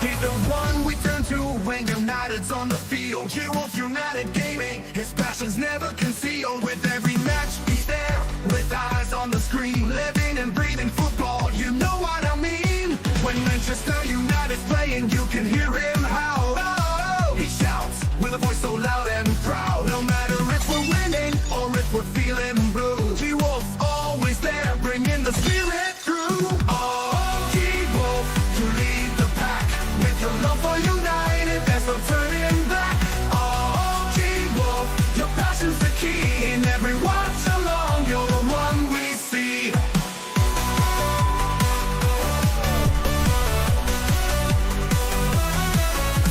He's the one we turn to when United's on the field. G-Wolf United Gaming, his passion's never concealed. With every match, he's there, with eyes on the screen. Living and breathing football, you know what I mean. When Manchester United's playing, you can hear him howl. Oh, he shouts with a voice so loud and proud. No matter if we're winning or if we're feeling blue, G-Wolf's always there, bringing the spirit through. Oh, G-Wolf, you lead the pack. With your love for United, there's no turning back. Oh, G-Wolf, your passion's the key. In every watch along, you're the one we see.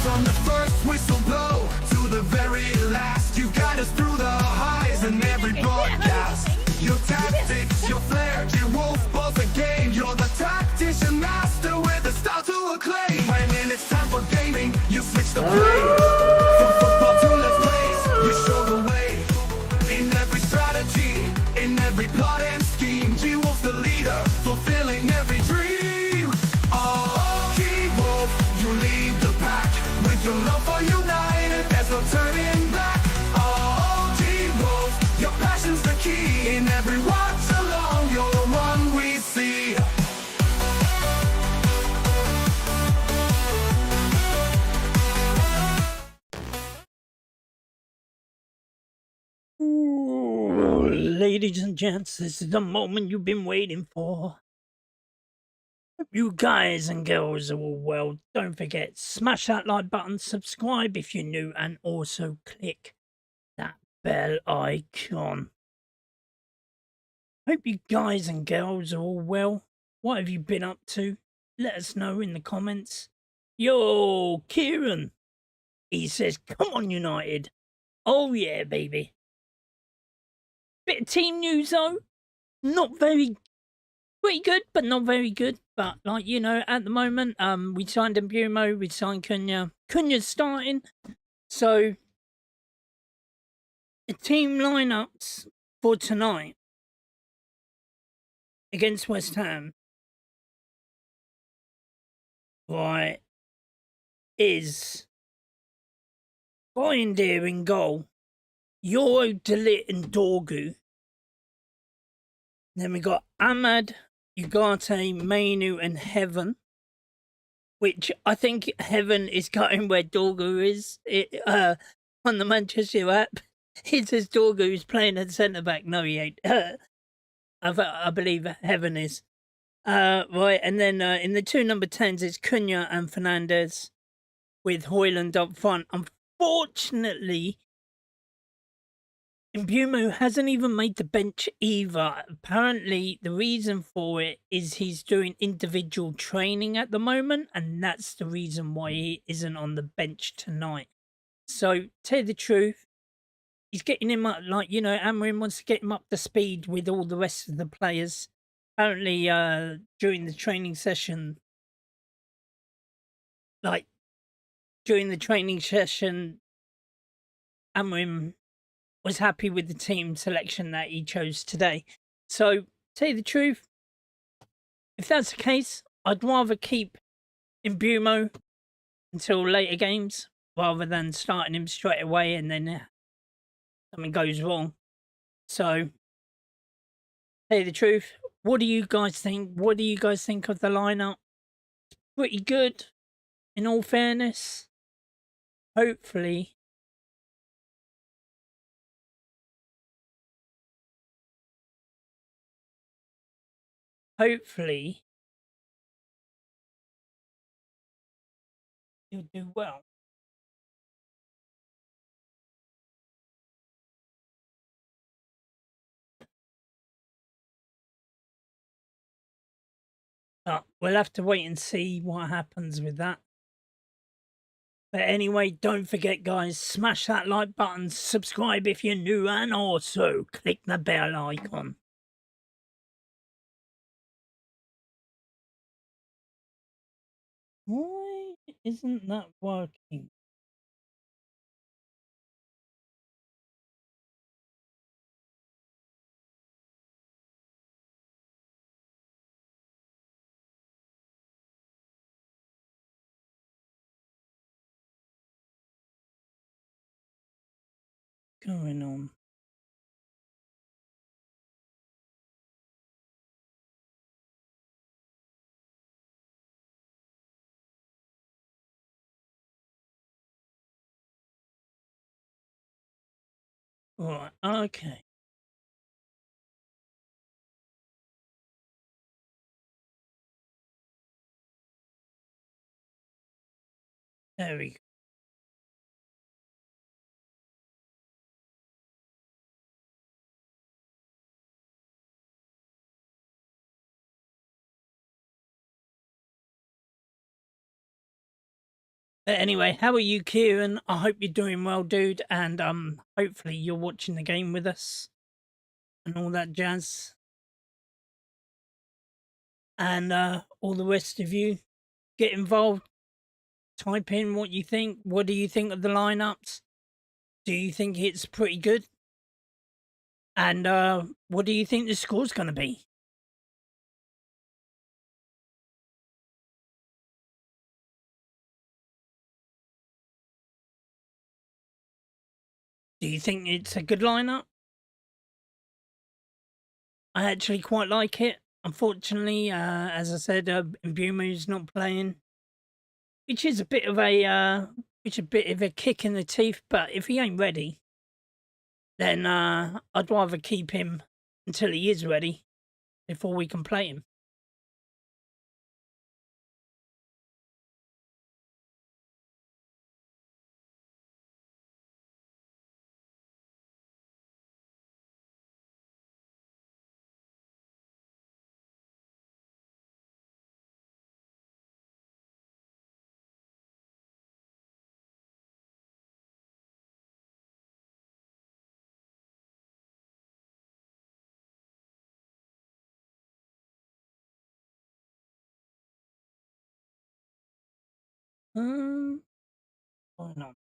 From the first whistle blow to the very last, you guide us through the highs and every broadcast. Your tactics, your flair, your wolf balls a game. You're the tactician master with a style to acclaim. When it's time for gaming, you switch the play. From football to let's plays, you show the way. In every strategy, in every plot and scheme, G-Wolf's the leader, fulfilling every dream. Oh, G-Wolf, you lead the pack. With your love for United, there's no turning back. Oh, G-Wolf, your passion's the key. In every watch along, you're the one we see. Ooh, ladies and gents, this is the moment you've been waiting for. Hope you guys and girls are all well. Don't forget, smash that like button, subscribe if you're new, and also click that bell icon. Hope you guys and girls are all well. What have you been up to? Let us know in the comments. Yo, Kieran. He says, come on, United. Oh, yeah, baby. Bit of team news, though. Not very... Pretty good, but not very good. But, like, you know, at the moment, we signed Mbumo, we signed Cunha. Cunha's starting. So, the team lineups for tonight against West Ham, right, is Brian Deere in goal, Euro, Delit and Dorgu. Then we got Ahmad, Ugarte, Mainu and Heaven, which I think Heaven is going where Dorgu is. On the Manchester app, it says Dorgu is playing at centre-back. No, he ain't. I believe Heaven is. Right, and then in the two number 10s, it's Cunha and Fernandez with Højlund up front. Unfortunately, Mbumo hasn't even made the bench either. Apparently, the reason for it is he's doing individual training at the moment, and that's the reason why he isn't on the bench tonight. So, tell you the truth, he's getting him up, like, you know, Amorim wants to get him up to speed with all the rest of the players. Apparently, during the training session, Amorim was happy with the team selection that he chose today. So, tell you the truth, if that's the case, I'd rather keep Mbumo until later games rather than starting him straight away and then something goes wrong. So, tell you the truth, what do you guys think? What do you guys think of the lineup? Pretty good, in all fairness. Hopefully, you'll do well. But we'll have to wait and see what happens with that. But anyway, don't forget, guys, smash that like button, subscribe if you're new, and also click the bell icon. Why isn't that working? going on? Right, okay. There we go. But anyway, how are you, Kieran? I hope you're doing well, dude, and hopefully you're watching the game with us and all that jazz. And all the rest of you, get involved. Type in what you think. What do you think of the lineups? Do you think it's pretty good? And what do you think the score's going to be? Do you think it's a good lineup? I actually quite like it. Unfortunately, as I said, Mbumo's not playing, which is a bit of a kick in the teeth. But if he ain't ready, then I'd rather keep him until he is ready before we can play him. Um, why not?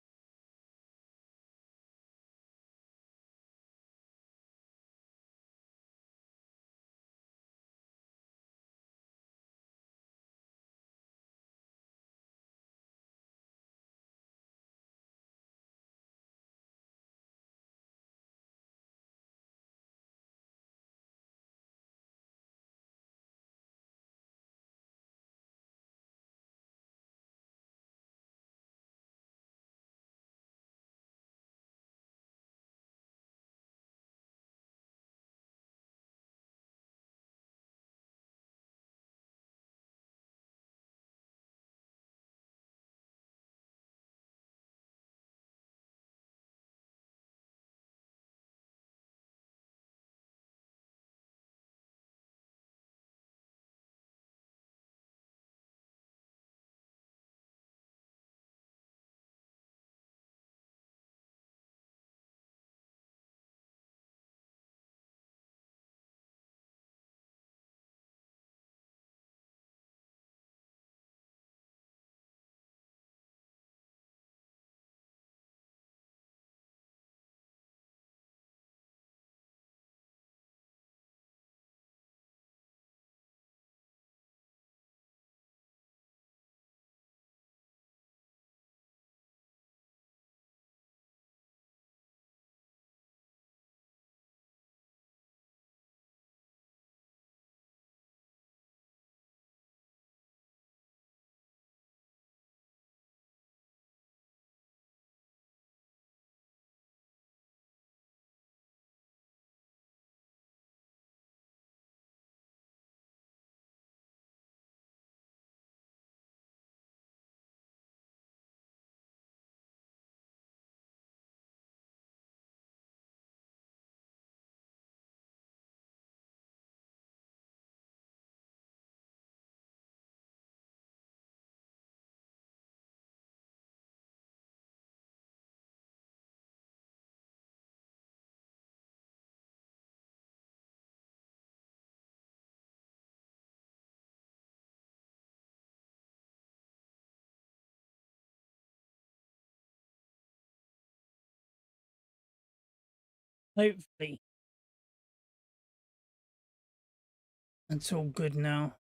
Hopefully, it's all good now.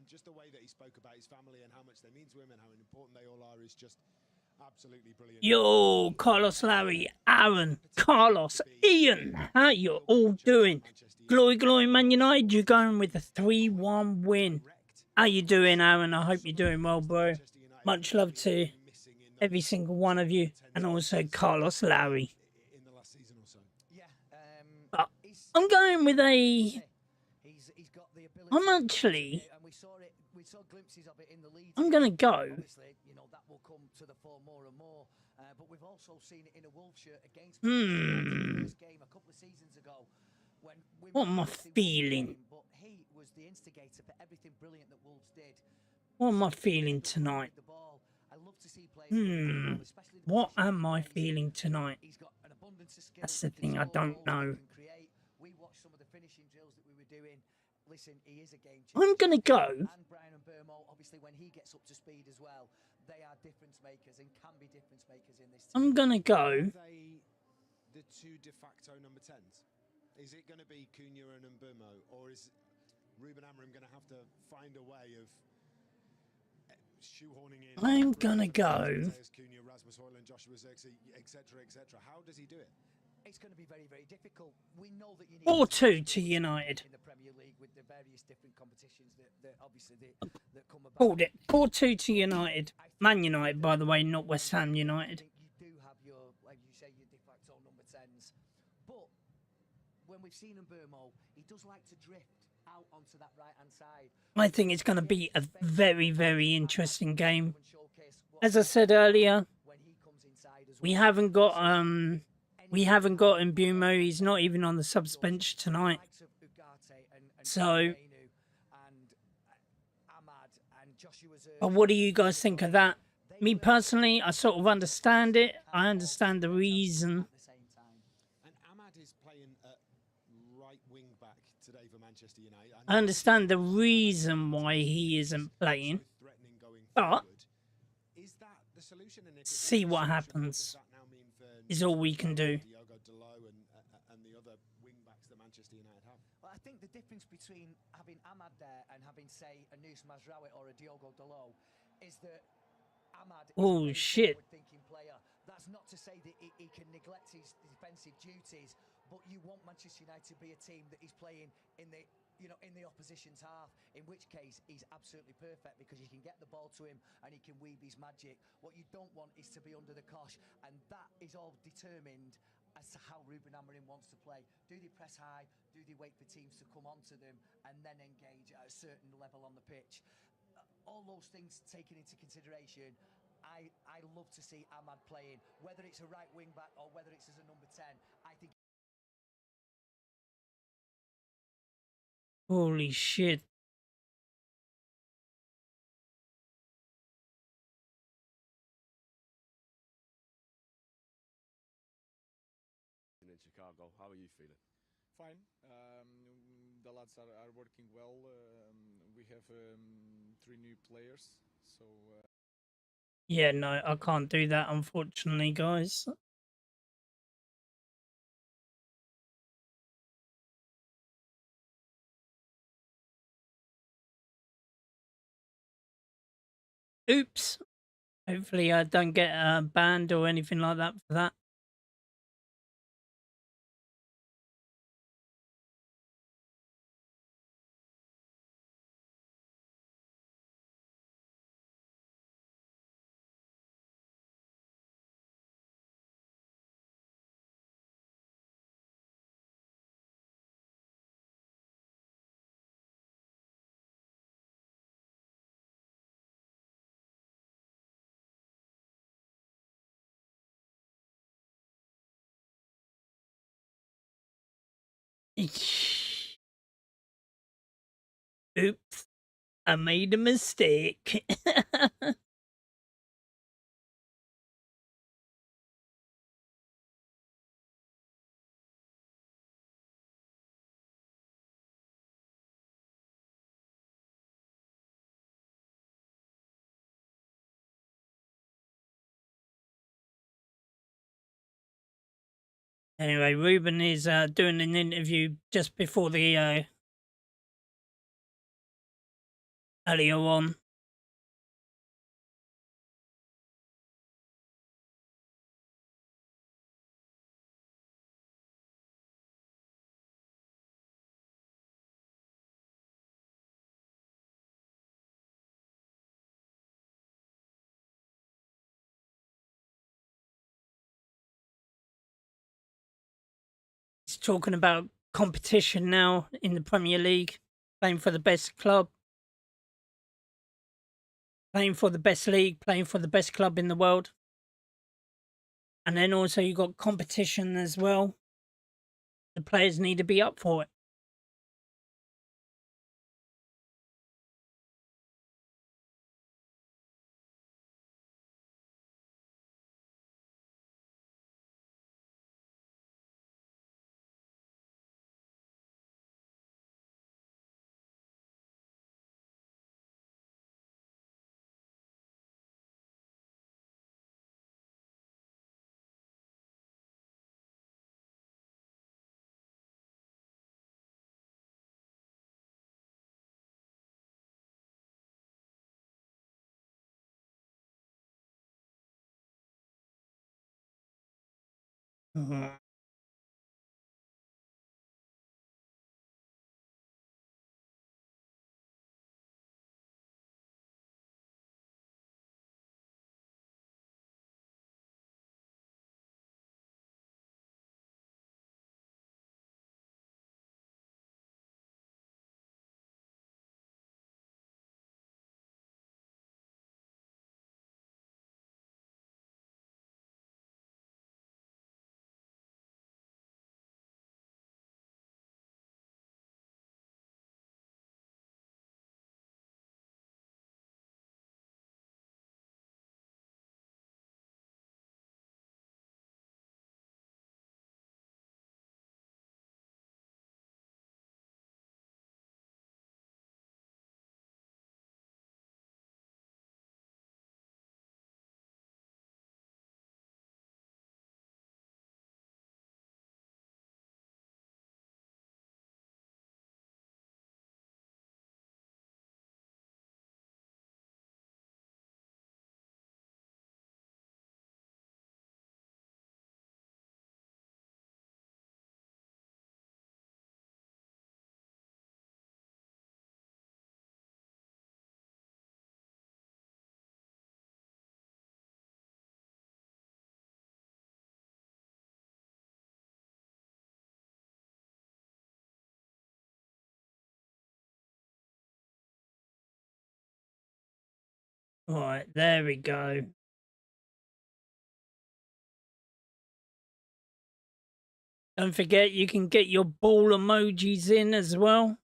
just the way that he spoke about his family and how much they mean to him and how important they all are is just absolutely brilliant. Yo, Carlos, Larry, Aaron, Carlos, Ian, how you all doing? Glory, glory, Man United, you're going with a 3-1 win. How you doing, Aaron? I hope you're doing well, bro. Much love to every single one of you, and also Carlos, Larry. But I'm going with a... I'm actually... I'm going to go... Obviously, you know, that will come to the fore more and more. But we've also seen it in a Wolves shirt against the first game a couple of seasons ago. When What am I feeling? But he was the instigator for everything brilliant that Wolves did. What am I feeling tonight? What am I feeling tonight? That's the thing, I don't know. We watched some of the finishing drills that we were doing. Listen, he is a game changer. I'm going to go. And Brian and Burmo, obviously, when he gets up to speed as well, they are difference makers and can be difference makers in this team. I'm going to go. Are they the two de facto number 10s? Is it going to be Cunha and Mbeumo, or is Ruben Amorim going to have to find a way of shoehorning in? I'm going to go. Cunha, Rasmus Højlund, Joshua Zirkzee, etc., etc. How does he do it? It's going to be very, very difficult. We know that you need 4-2 to United. in the Premier League with the various different competitions that obviously that come about. Called it 4-2 to United. Man United, by the way, not West Ham United. You do have your, like you say, your de facto number 10s. But when we've seen Mbeumo, he does like to drift out onto that right-hand side. I think it's going to be a very, very interesting game. As I said earlier, we haven't got Mbeumo. He's not even on the subs bench tonight. So, but what do you guys think of that? Me personally, I sort of understand it. I understand the reason. And Ahmad is playing at right wing back today for Manchester United. I understand the reason why he isn't playing. But is that the solution? And see what happens is all we can do. And the other wing backs that Manchester United have. Well, I think the difference between having Ahmad there and having, say, a Nus Mazraoui or a Diogo Dalot is that Ahmad Oh, is a shit. forward-thinking player. That's not to say that he can neglect his defensive duties, but you want Manchester United to be a team that is playing in the, you know, in the opposition's half, in which case he's absolutely perfect because you can get the ball to him and he can weave his magic. What you don't want is to be under the cosh, and that is all determined as to how Ruben Amorim wants to play. Do they press high? Do they wait for teams to come onto them and then engage at a certain level on the pitch? All those things taken into consideration, I love to see Ahmad playing, whether it's a right wing back or whether it's as a number 10. I think. Holy shit. In Chicago, how are you feeling? Fine. The lads are working well. We have 3 new players, so Yeah, no, I can't do that, unfortunately, guys. Oops. Hopefully I don't get banned or anything like that for that. Oops. I made a mistake. Anyway, Ruben is doing an interview just before the earlier on. He's talking about competition now in the Premier League, playing for the best club, playing for the best league, playing for the best club in the world. And then also you've got competition as well. The players need to be up for it. Mhm. Right, there we go. Don't forget you can get your ball emojis in as well.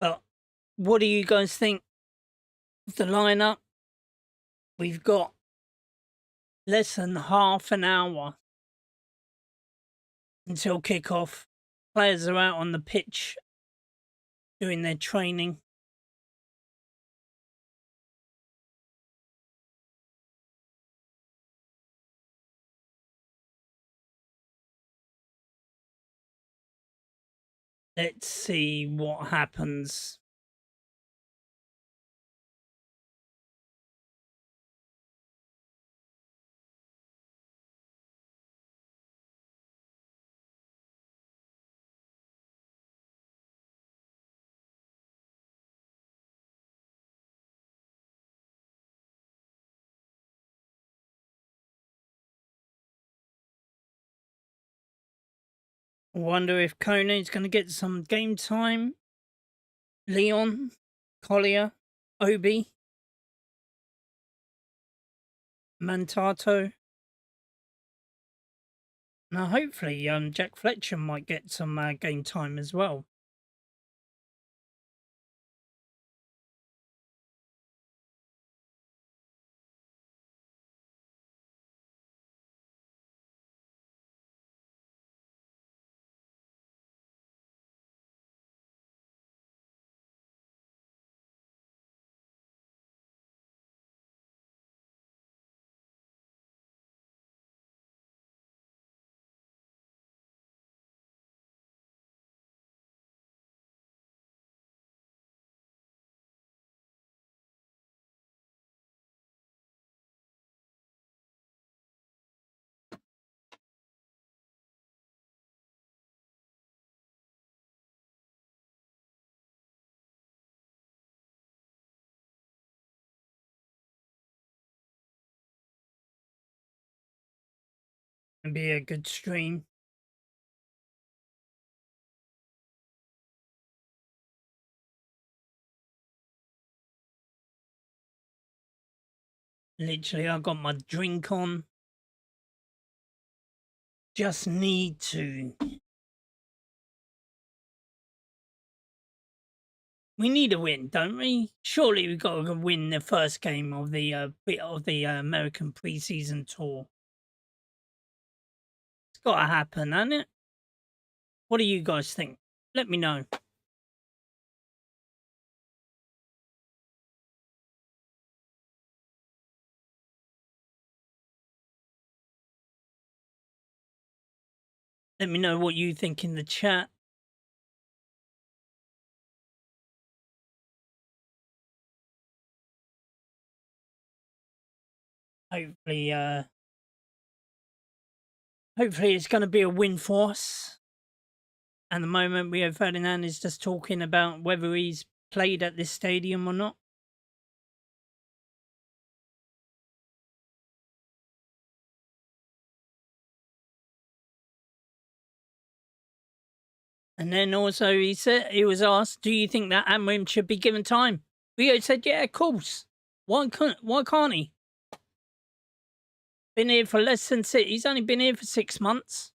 But what do you guys think of the lineup? We've got less than half an hour until kickoff. Players are out on the pitch doing their training. Let's see what happens. I wonder if Conan's going to get some game time. Leon, Collier, Obi, Mantato. Now, hopefully, Jack Fletcher might get some game time as well. It'll be a good stream. Literally, I got my drink on. Just need to. We need a win, don't we? Surely we've got to win the first game of the American preseason tour. It's got to happen, hasn't it? What do you guys think? Let me know. Let me know what you think in the chat. Hopefully, hopefully it's going to be a win for us. At the moment, Rio Ferdinand is just talking about whether he's played at this stadium or not. And then also he said, he was asked, do you think that Amrim should be given time? Rio said, yeah, of course. Why can't he? Been here for less than six. He's only been here for 6 months.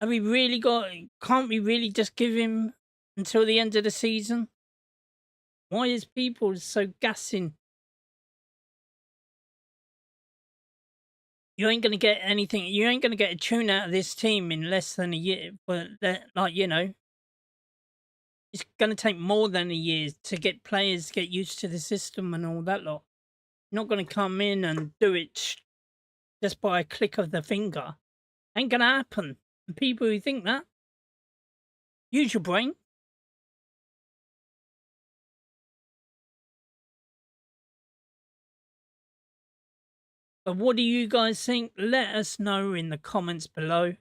Have we really got? Can't we really just give him until the end of the season? Why is people so gassing? You ain't gonna get anything. You ain't gonna get a tune out of this team in less than a year. But like, you know, it's gonna take more than a year to get players to get used to the system and all that lot. You're not gonna come in and do it just by a click of the finger. Ain't gonna happen. And people who think that, use your brain. But what do you guys think? Let us know in the comments below.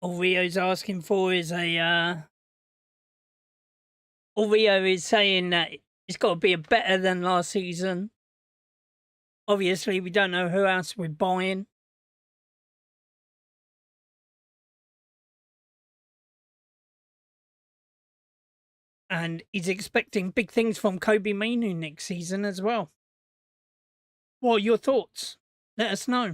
All Rio's asking for is all Rio is saying that it's got to be a better than last season. Obviously, we don't know who else we're buying. And he's expecting big things from Kobe Mainu next season as well. What are your thoughts? Let us know.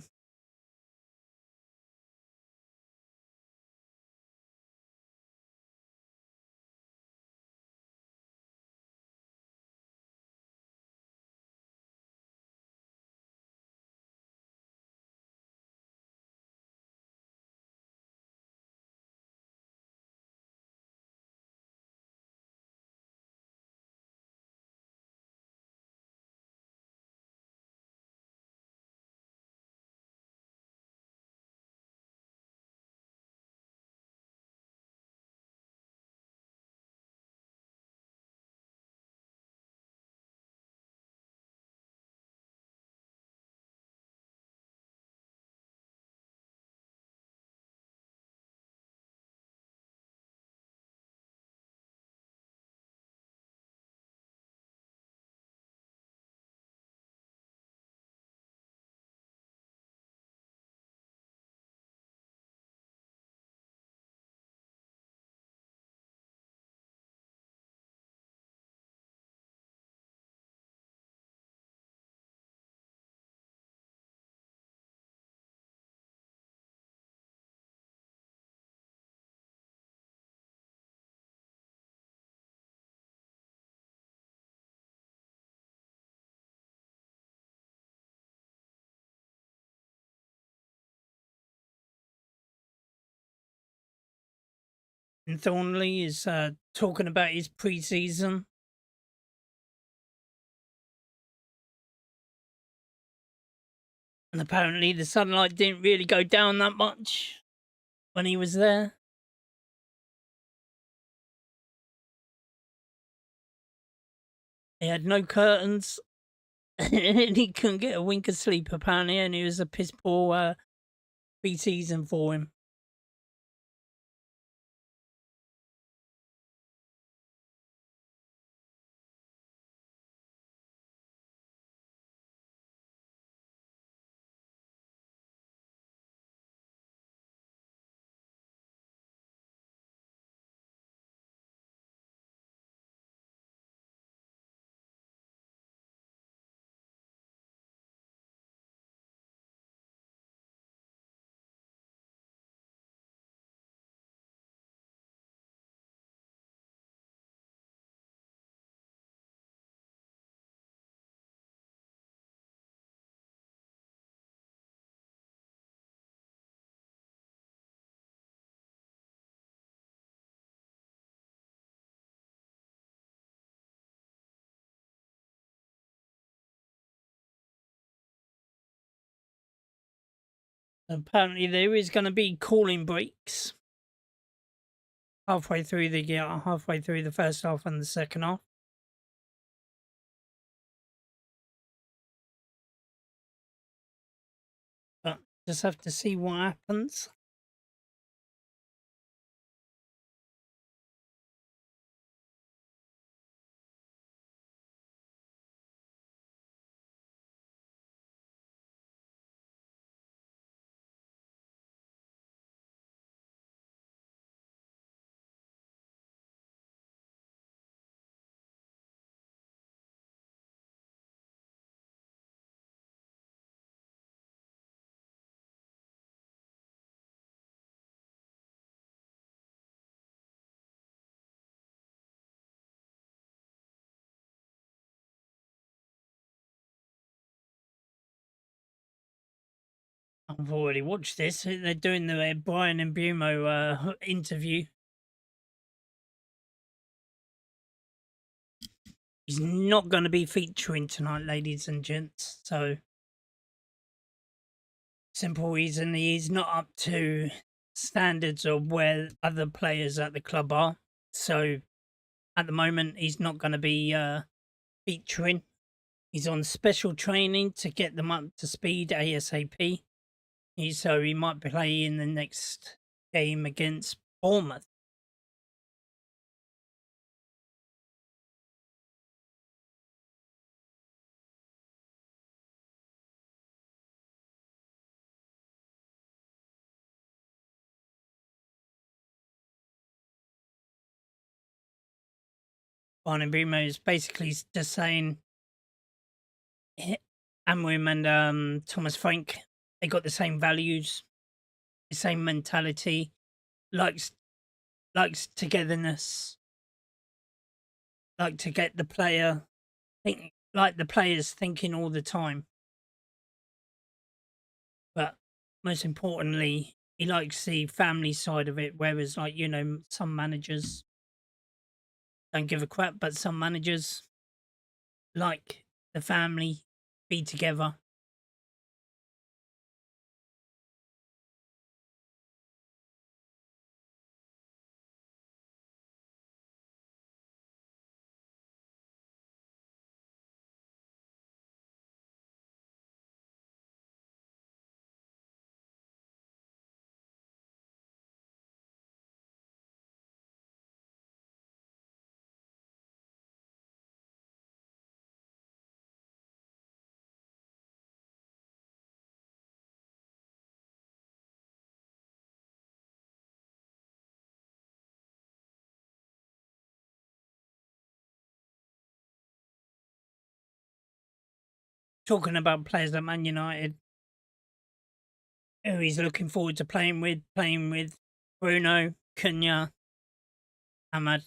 And Thornley is talking about his preseason. And apparently the sunlight didn't really go down that much when he was there. He had no curtains. And he couldn't get a wink of sleep, apparently. And it was a piss poor preseason for him. Apparently there is going to be cooling breaks halfway through the first half and the second half. But just have to see what happens. I've already watched this. They're doing the Brian and Bumo interview. He's not going to be featuring tonight, ladies and gents. So, simple reason, he's not up to standards of where other players at the club are. So, at the moment, he's not going to be featuring. He's on special training to get them up to speed ASAP. So he might play in the next game against Bournemouth. Barney Brumo is basically just saying Amwim and Thomas Frank, they got the same values, the same mentality, likes togetherness, like to get the player like the players thinking all the time. But most importantly, he likes the family side of it, whereas some managers don't give a crap, but some managers like the family be together. Talking about players at Man United, who he's looking forward to playing with Bruno, Cunha, Ahmad.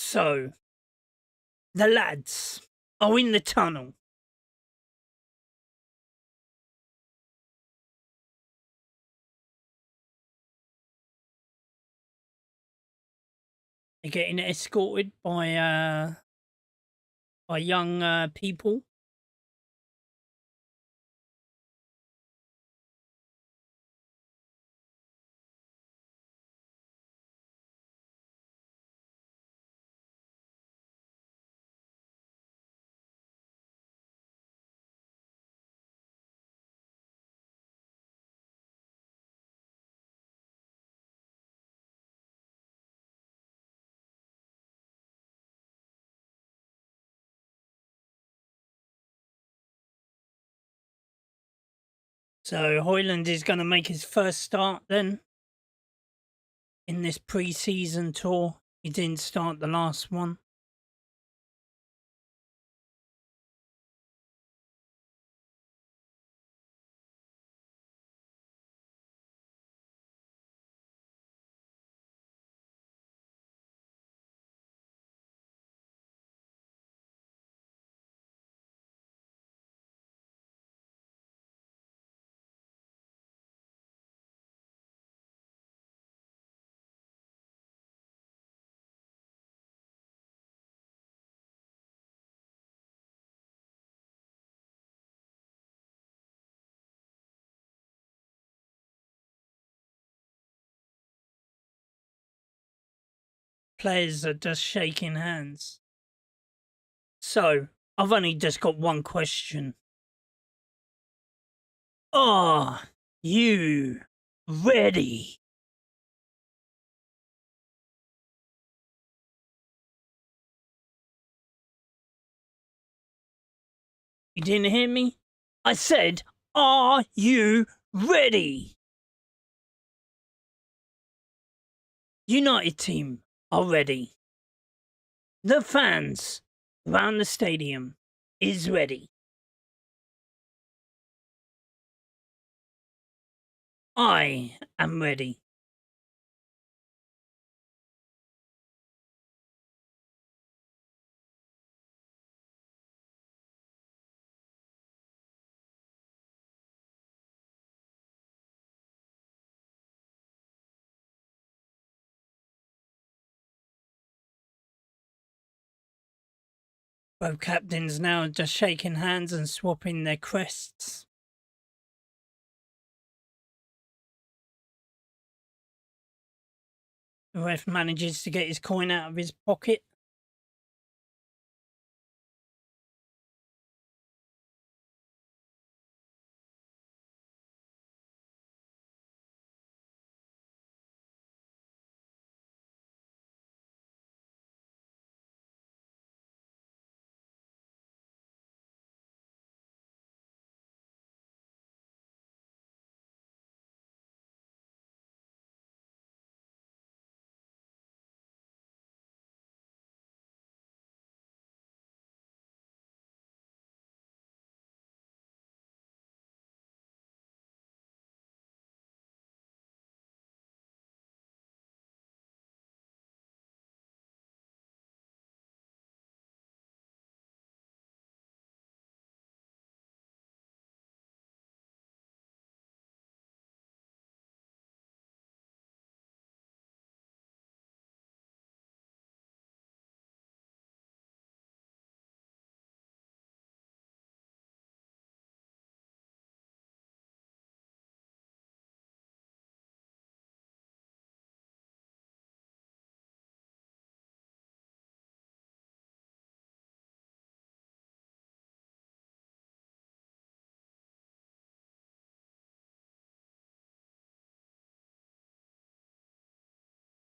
So, the lads are in the tunnel. They're getting escorted by young people. So Hoyland is going to make his first start then in this pre-season tour. He didn't start the last one. Players are just shaking hands. So, I've only just got one question. Are you ready? You didn't hear me? I said, are you ready? United team are ready. The fans around the stadium is ready. I am ready. Both captains now just shaking hands and swapping their crests. The ref manages to get his coin out of his pocket.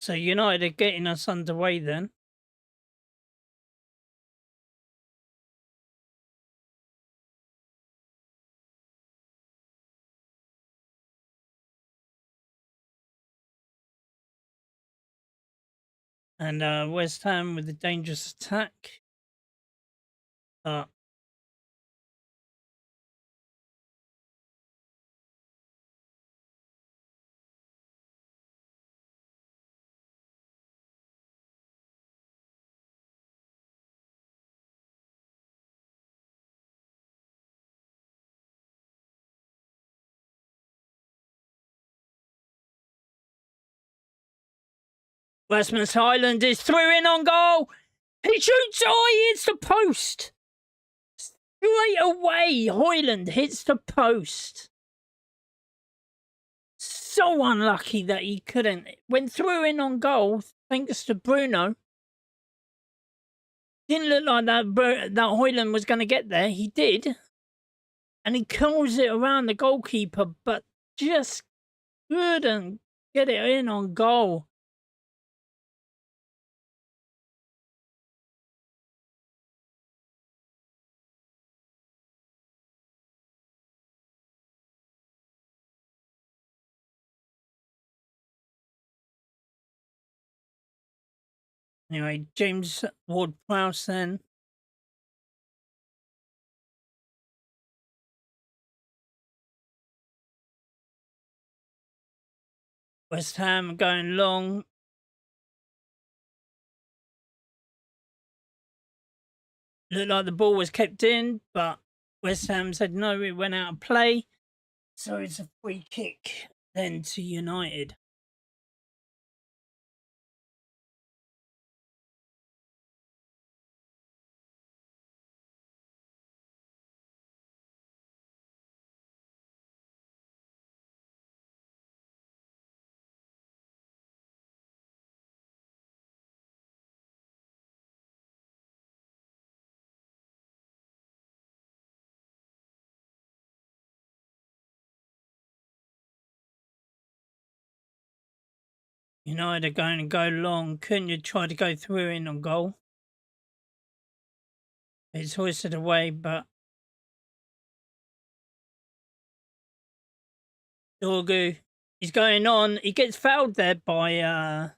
So United are getting us underway then. And West Ham with a dangerous attack. Rasmus Highland is through in on goal. He shoots. Oh, he hits the post. Straight away, Hoyland hits the post. So unlucky that he couldn't. Went through in on goal thanks to Bruno. Didn't look like that Hoyland was going to get there. He did. And he curls it around the goalkeeper, but just couldn't get it in on goal. Anyway, James Ward-Prowse then. West Ham going long. Looked like the ball was kept in, but West Ham said no, it went out of play. So it's a free kick then to United. United are going to go long. Cunha tried to go through in on goal. It's hoisted away, but Dorgu is going on. He gets fouled there by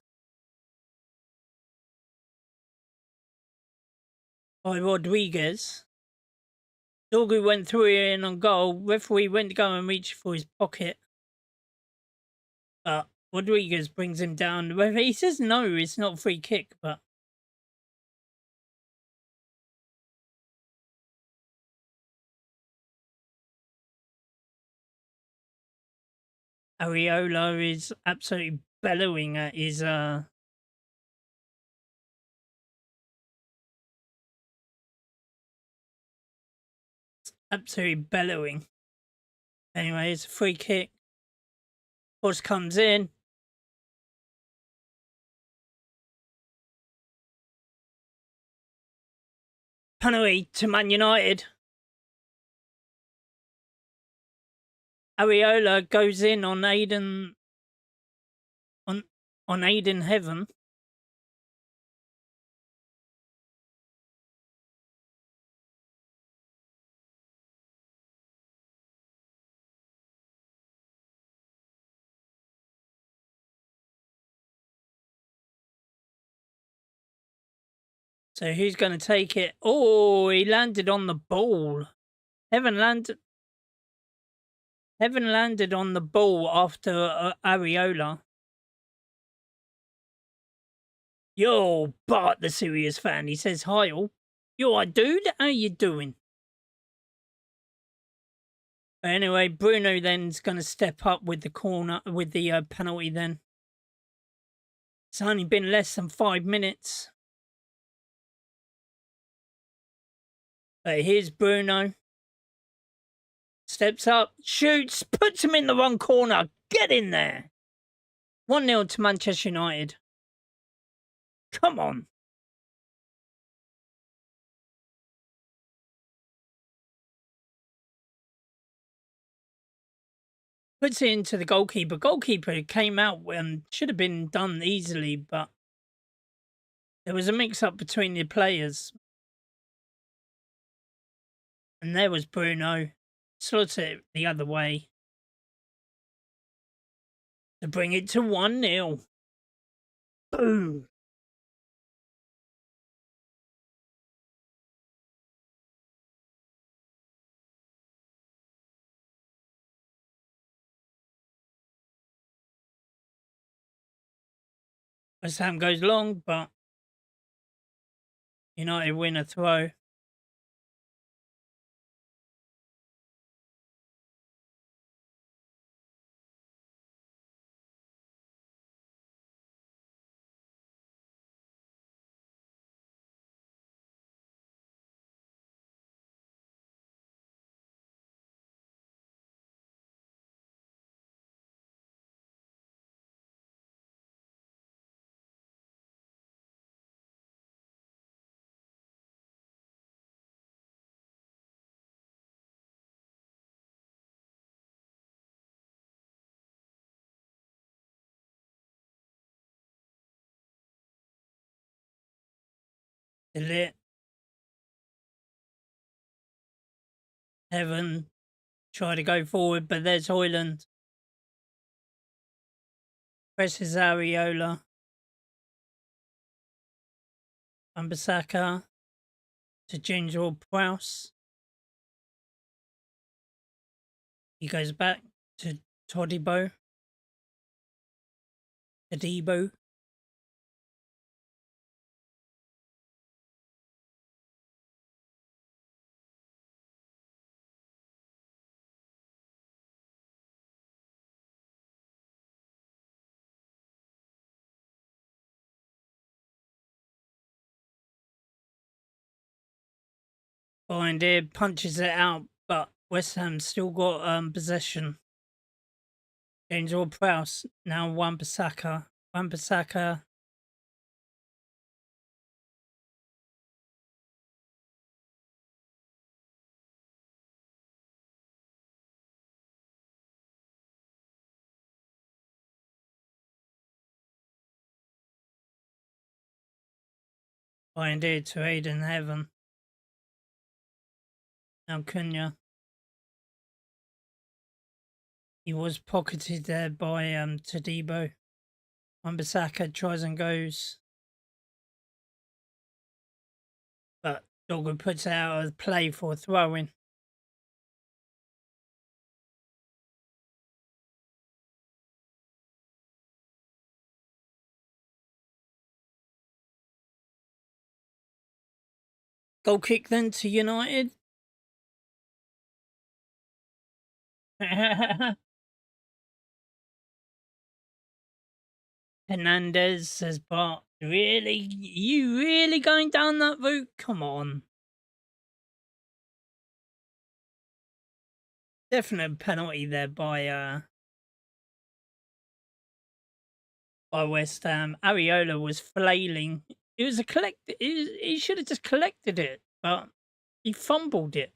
Rodriguez. Dorgu went through in on goal. Referee went to go and reach for his pocket. But Rodriguez brings him down. He says no, it's not a free kick, but Areola is absolutely bellowing at his absolutely bellowing. Anyway, it's a free kick. Horse comes in. Penalty to Man United. Areola goes in on Aiden on Aiden Heaven. So who's going to take it? Oh, he landed on the ball. Heaven landed on the ball after Areola. Yo, Bart, the serious fan. He says, hi all. Yo, I dude, how you doing? Anyway, Bruno then's going to step up with the corner, with the penalty then. It's only been less than 5 minutes. But here's Bruno. Steps up, shoots, puts him in the wrong corner. Get in there. 1-0 to Manchester United. Come on. Puts it into the goalkeeper. Goalkeeper came out and should have been done easily, but there was a mix-up between the players. And there was Bruno. Slots it the other way. To bring it to 1-0. Boom. West Ham goes long, but United win a throw. Delete. Heaven. Try to go forward, but there's Hoyland. Presses Areola. Ambasaka to Ginger Prowse. He goes back to Todibo. Adebo. Behind here, punches it out, but West Ham still got possession. James Ward-Prowse, now Wan-Bissaka. Wan-Bissaka. Behind here to Aiden Heaven. Now Cunha. He was pocketed there by Todibo. Wan-Bissaka tries and goes. But Dogger puts it out of play for a throw-in. Goal kick then to United. Hernandez says, but really? You really going down that route? Come on. Definite penalty there by West Ham. Areola was flailing. It was a he should have just collected it, but he fumbled it.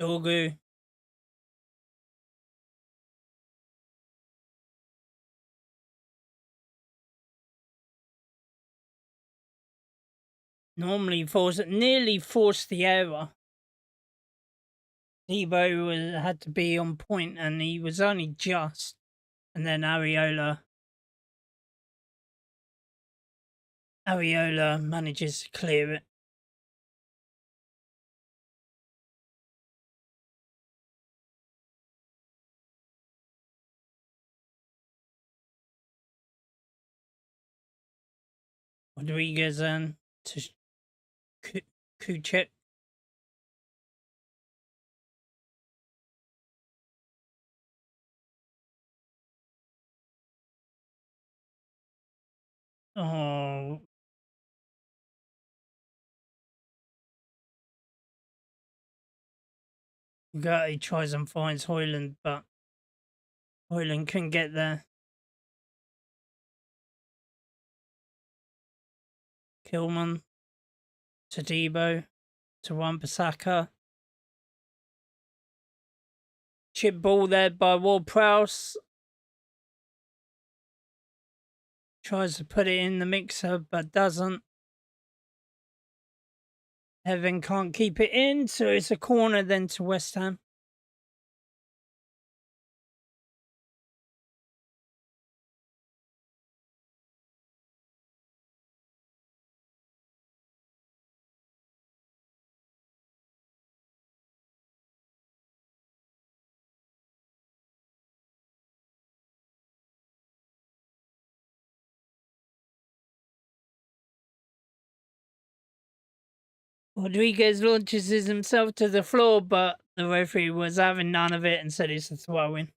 Dogu. Normally nearly forced the error. Debo had to be on point and he was only just. And then Areola manages to clear it. Rodriguez and to Kuchet. Oh. He tries and finds Hoyland, but Hoyland couldn't get there. Kilman to Debo to Wan-Bissaka. Chip ball there by Ward-Prowse. Tries to put it in the mixer, but doesn't. Heaven can't keep it in, so it's a corner then to West Ham. Rodriguez launches himself to the floor, but the referee was having none of it and said it's a throw-in.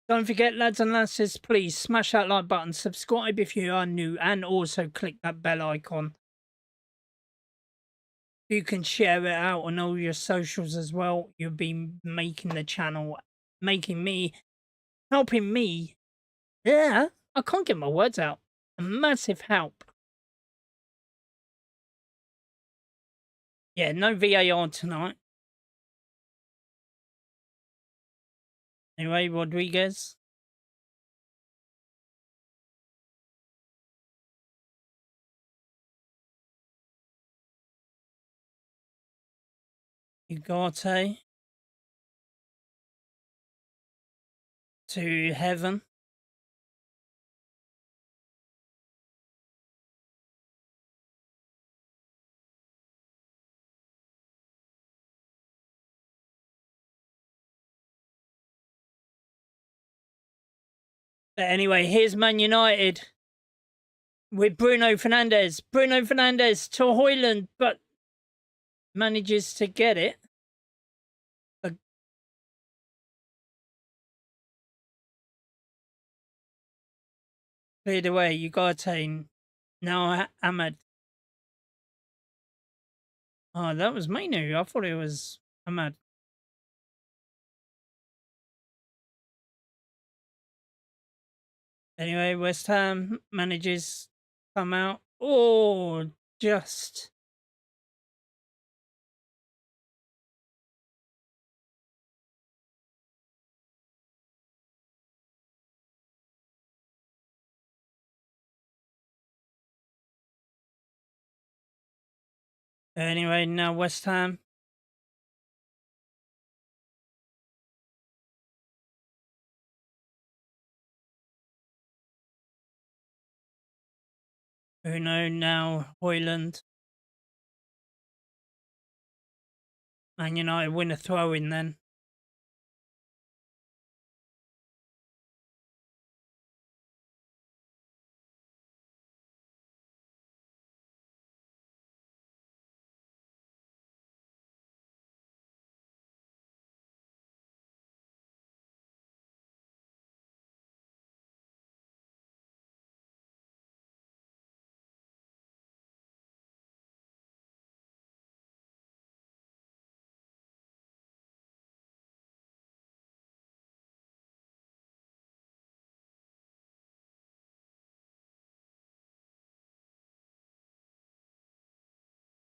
Don't forget, lads and lasses, please smash that like button, subscribe if you are new, and also click that bell icon. You can share it out on all your socials as well. You'll be making the channel, helping me. Yeah, I can't get my words out. A massive help. Yeah, no VAR tonight. Anyway, Rodriguez. Ugarte. To heaven. But anyway, here's Man United with Bruno Fernandes. Bruno Fernandes to Højlund, but manages to get it. Cleared away, Ugarte. Now Ahmad. Oh, that was Mainu. I thought it was Ahmad. Anyway, West Ham manages come out. Oh, just. Anyway, now West Ham. Bruno, now Højlund. Man United win a throw-in then.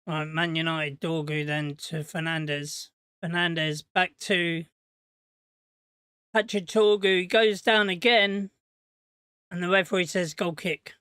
Right, Man United, Dorgu then to Fernandes. Fernandes back to Patrick Torgu. He goes down again. And the referee says goal kick.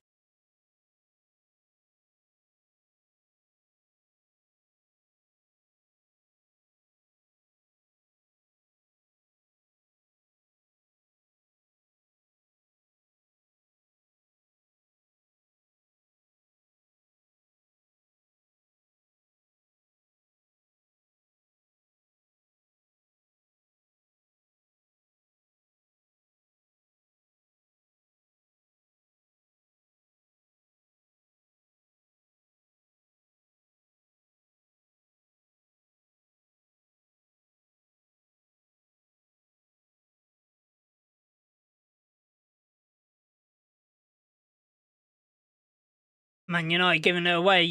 Man United giving it away.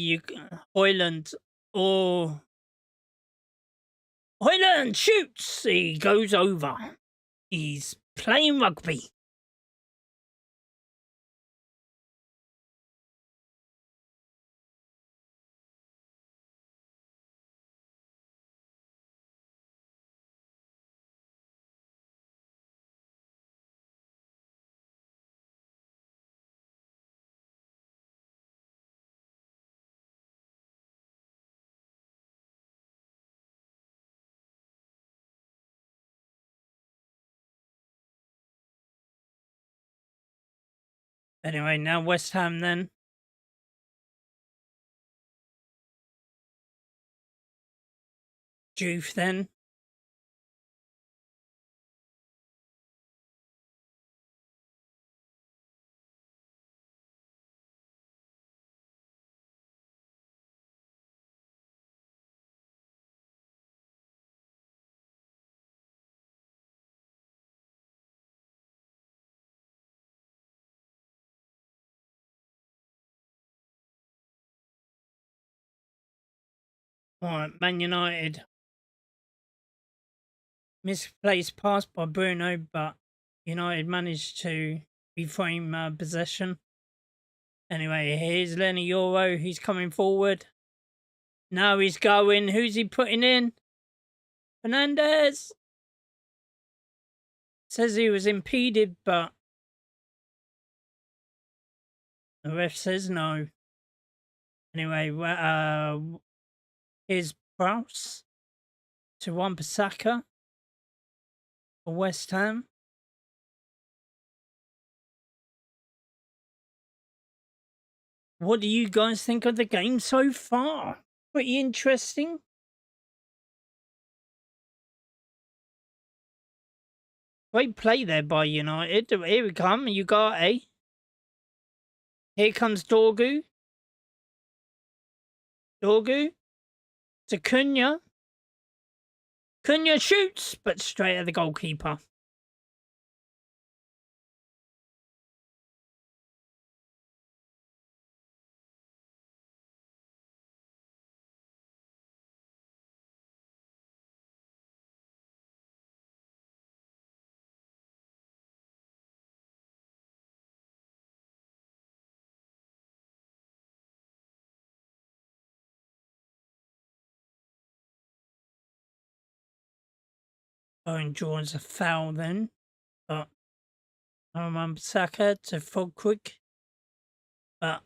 Højlund. Oh. Højlund shoots. He goes over. He's playing rugby. Anyway, now West Ham then. Juve then. Right, Man United. Misplaced pass by Bruno, but United managed to reframe possession. Anyway, here's Lenny Euro. He's coming forward. Now he's going. Who's he putting in? Fernandez. Says he was impeded, but the ref says no. Anyway, here's Prowse to Wan-Bissaka for West Ham. What do you guys think of the game so far? Pretty interesting. Great play there by United. Here we come. Ugarte. Here comes Dorgu. Dorgu to Cunha. Cunha shoots, but straight at the goalkeeper. Owen draws a foul then, but Wan-Bissaka to Fulquick. But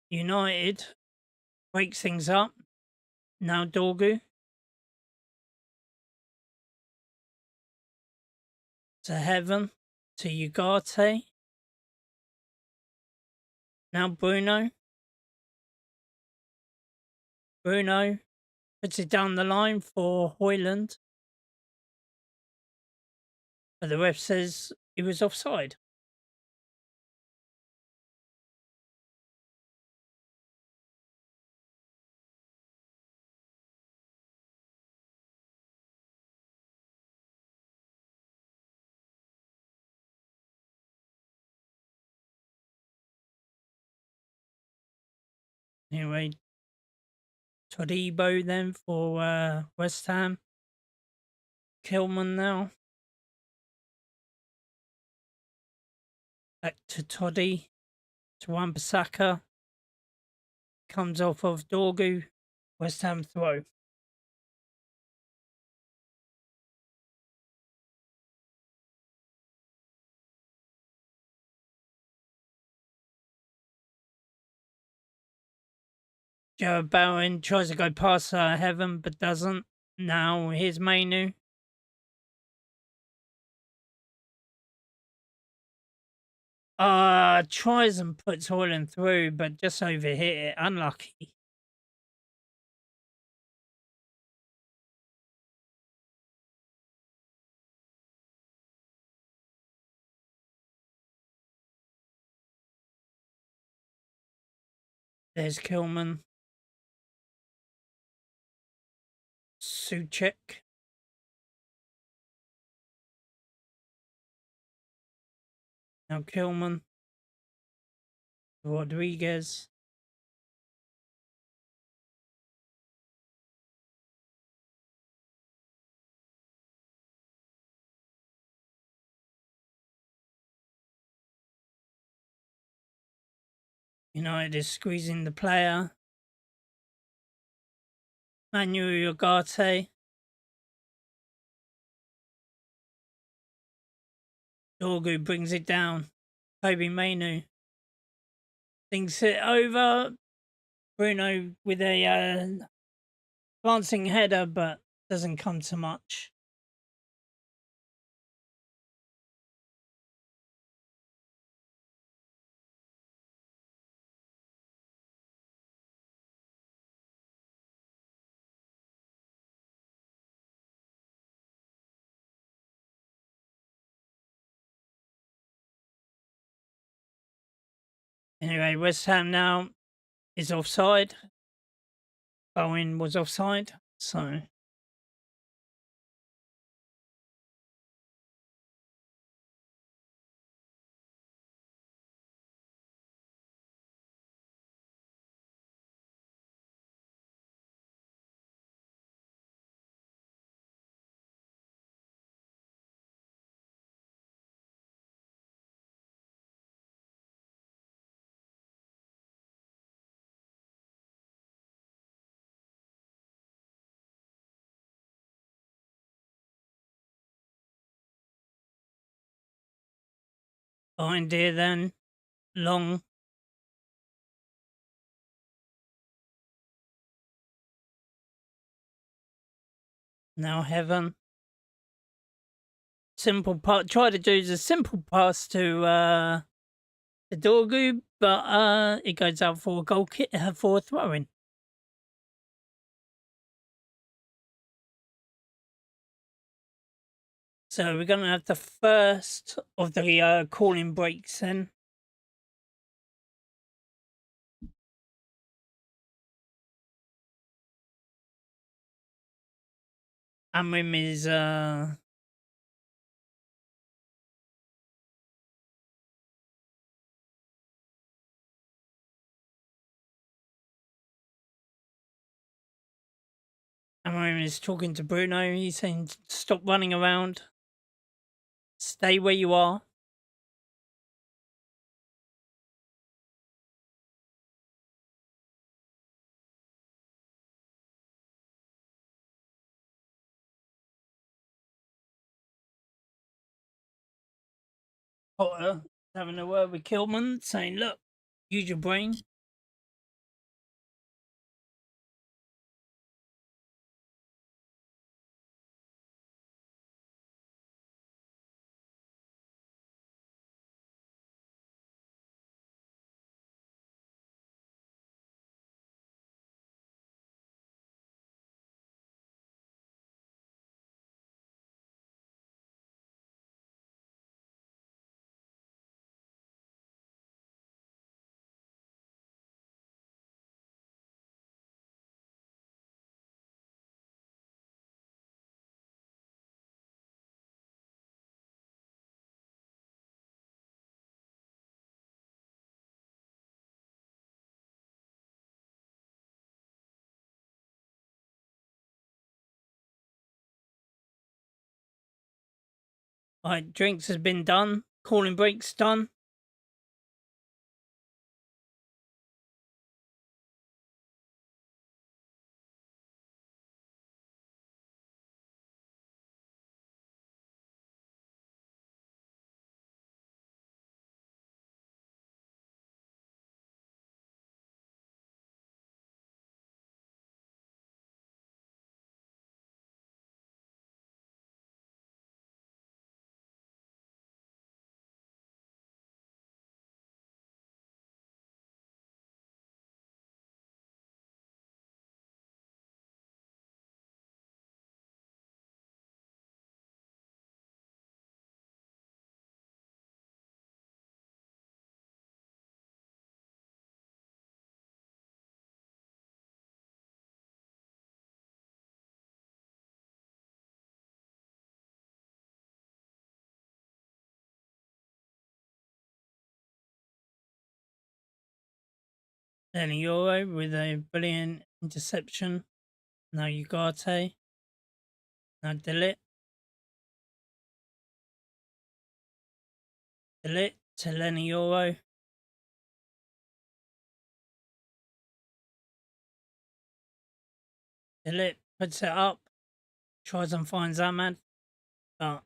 United breaks things up. Now Dorgu to Heaven to Ugarte. Now Bruno. Bruno puts it down the line for Højlund. But the ref says he was offside. Anyway, Todibo then for West Ham. Kilman now. Back to Toddy. To Wan-Bissaka. Comes off of Dorgu. West Ham throw. Joe Bowen tries to go past Heaven, but doesn't. Now here's Mainu. Tries and puts Højlund through, but just overhit it. Unlucky. There's Kilman. Suchek. Now Kilman. Rodriguez. United is squeezing the player. Manuel Ugarte. Dorgu brings it down. Kobe Mainu thinks it over. Bruno with a glancing header, but doesn't come to much. Anyway, West Ham now is offside. Bowen was offside, so Behind here then. Long. Now Heaven. Simple part. Try to do the simple pass to the Dorgu, but it goes out for a goal kick for a throw-in. So we're going to have the first of the calling breaks then. Amrim is Amrim is talking to Bruno. He's saying, stop running around. Stay where you are. Potter having a word with Kilman, saying, look, use your brain. Right, drinks has been done. Calling breaks done. Then Euro with a brilliant interception. Now Ugarte. Now Delit. Delit to Lenny Euro. Delit puts it up. Tries and finds Ahmad. But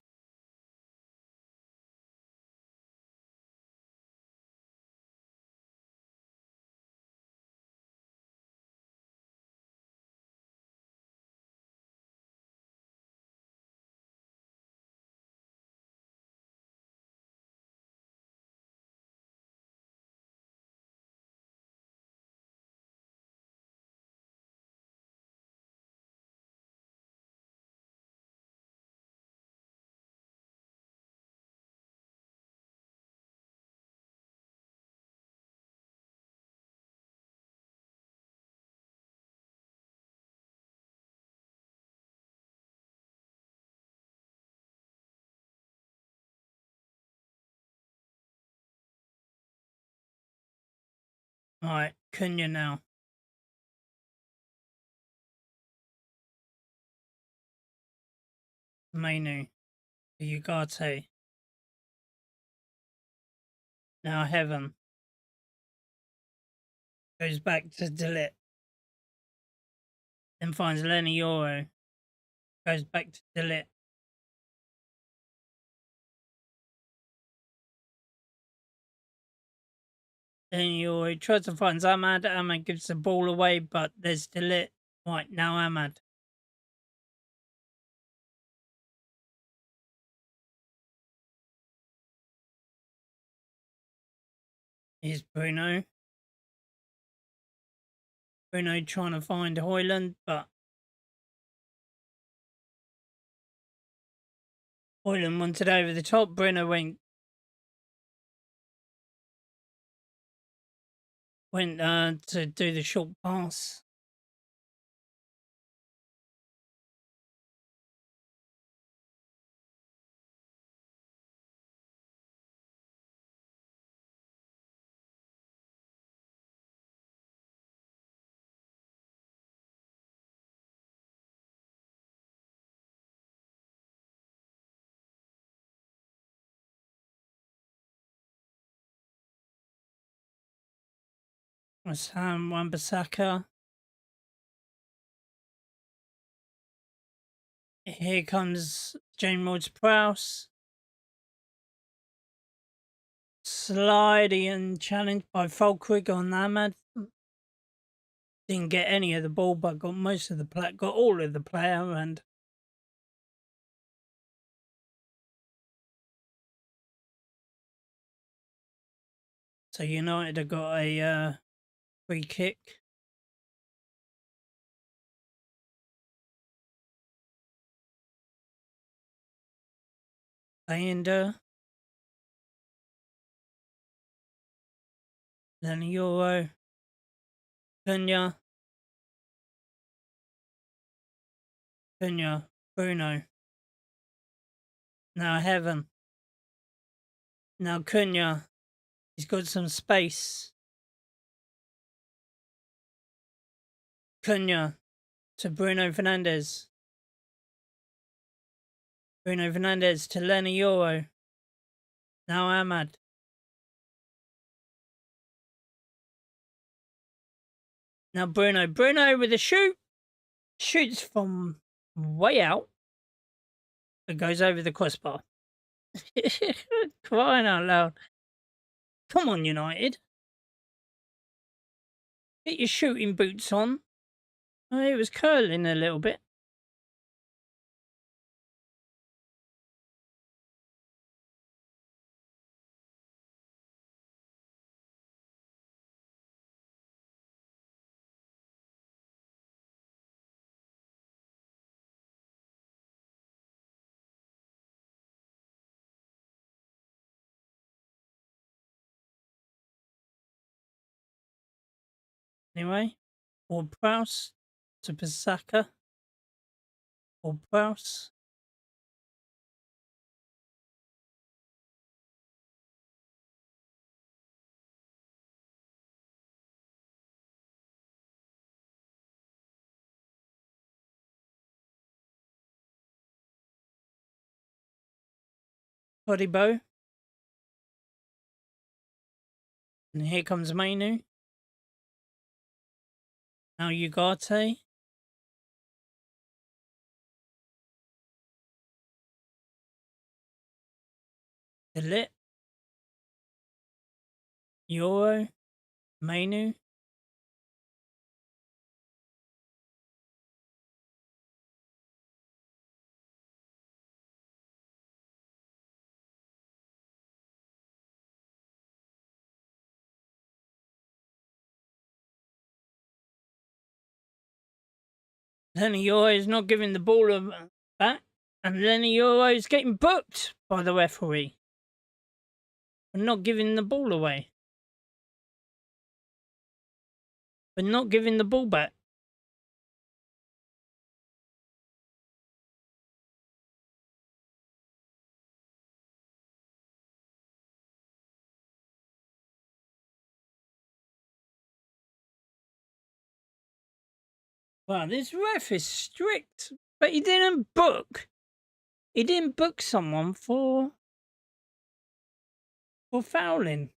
alright, Cunha now. Mainu. Ugarte. Now Heaven. Goes back to Delit. Then finds Lenny Euro. Goes back to Delit. Then you tries to find Ahmad. Ahmad gives the ball away, but there's Delit. Right, now Ahmad. Here's Bruno. Bruno trying to find Hoyland, but Hoyland wanted over the top. Bruno went to do the short pass. Sam Wan-Bissaka. Here comes James Ward-Prowse. Sliding and challenged by Fulquig on Ahmad. Didn't get any of the ball, but got most of the got all of the player, and so United have got a free kick. Bayender. Then Euro. Cunha. Bruno. Now Heaven. Now Cunha. He's got some space. Cunha to Bruno Fernandes. Bruno Fernandes to Lenny Euro. Now Ahmad. Now Bruno. Bruno with a shoot. Shoots from way out. It goes over the crossbar. Crying out loud. Come on, United. Get your shooting boots on. Oh, it was curling a little bit. Anyway, Ward-Prowse to Bissaka. Ward-Prowse. Bow. And here comes Mainu. Now Ugarte. Delit. Euro. Mainu. Lenny Euro is not giving the ball back. And Lenny Euro is getting booked by the referee for not giving the ball away. For not giving the ball back. Wow, this ref is strict. But he didn't book. He didn't book someone for fouling.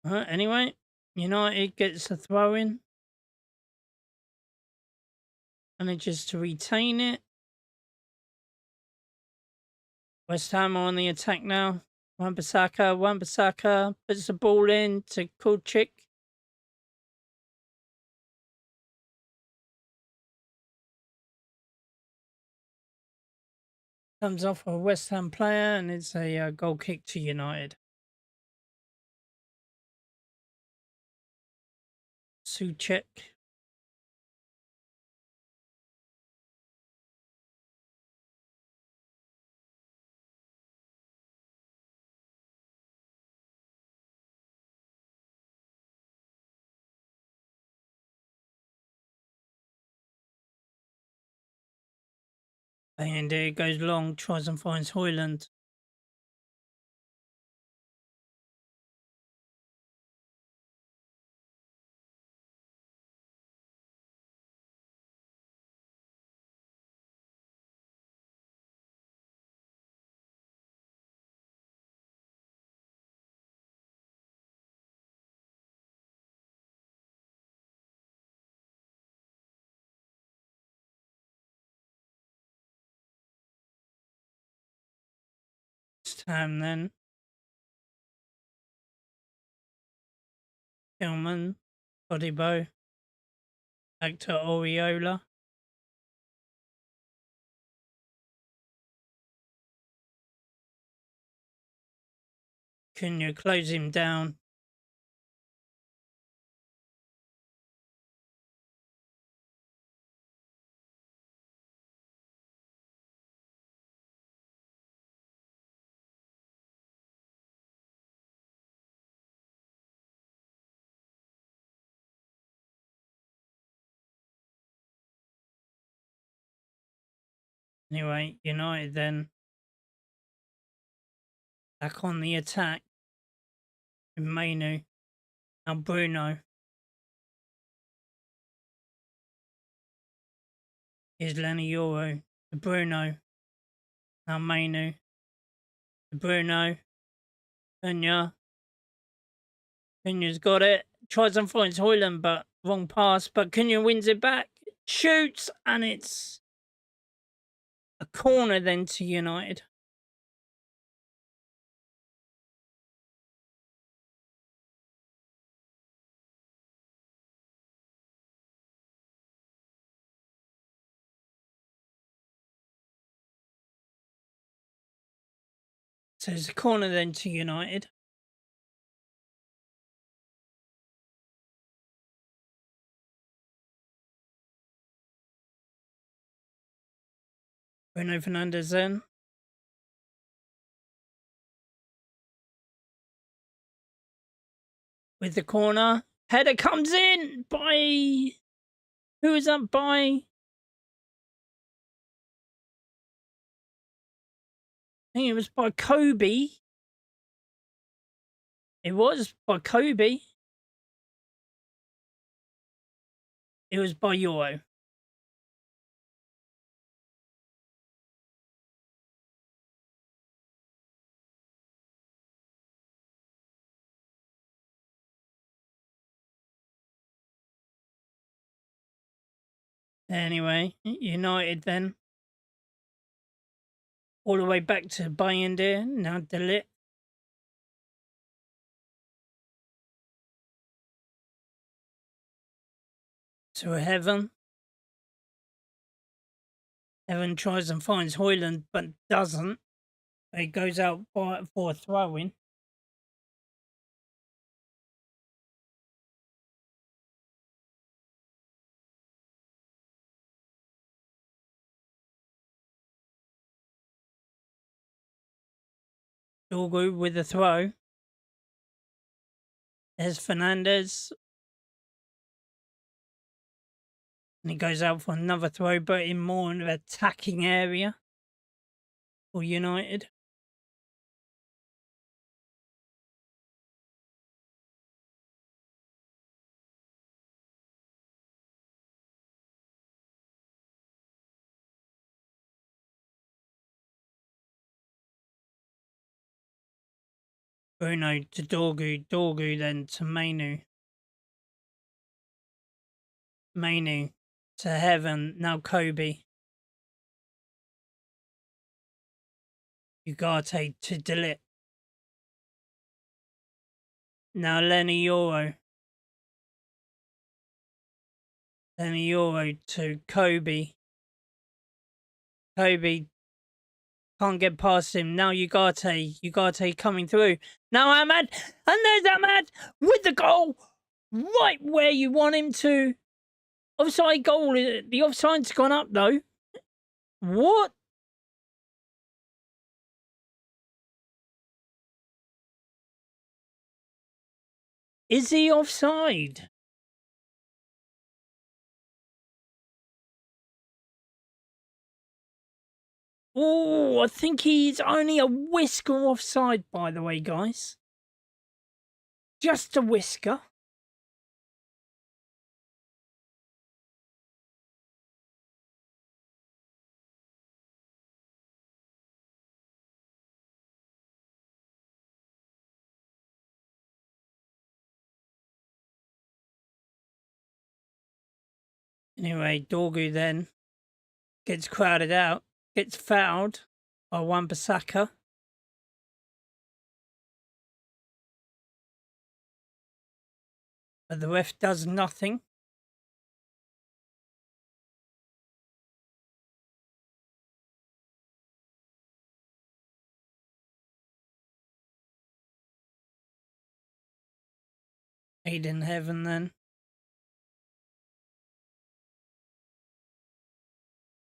Anyway, United gets a throw in. Manages to retain it. West Ham are on the attack now. Wan-Bissaka puts the ball in to Kulchik. Comes off a West Ham player and it's a goal kick to United. Suchek. And there it goes long, tries and finds Hoyland. West Ham then. Tillman, Odibo, back to Oriola. Cunha close him down. Anyway, United then back on the attack. Mainu. Now Bruno. Here's Lenny Euro. To Bruno. Now Mainu. To Bruno. Cunha. Cunha's got it. Tries and finds Hoyland, but wrong pass. But Cunha wins it back. Shoots, and it's a corner then to United. So it's a corner then to United. Bruno Fernandes then. With the corner. Header comes in by... Who is that by? I think it was by Kobe. It was by Kobe. It was by Euro. Anyway, United then. All the way back to Bayindir. Now Delit. To Heaven. Heaven tries and finds Hoyland, but doesn't. He goes out for a throw-in. Dorgu with a throw. There's Fernandes. And he goes out for another throw, but in more of an attacking area for United. Bruno to Dorgu. Dorgu then to Mainu. Mainu to Heaven. Now Kobe. Ugarte to Delit. Now Lenny Euro. Lenny Euro to Kobe. Kobe can't get past him. Now Ugarte. Ugarte coming through. Now Ahmad. And there's Ahmad with the goal. Right where you want him to. Offside goal. The offside's gone up though. What? Is he offside? Oh, I think he's only a whisker offside, by the way, guys. Just a whisker. Anyway, Dorgu then gets crowded out, gets fouled by Wan-Bissaka. But the ref does nothing. Aiden Heaven then.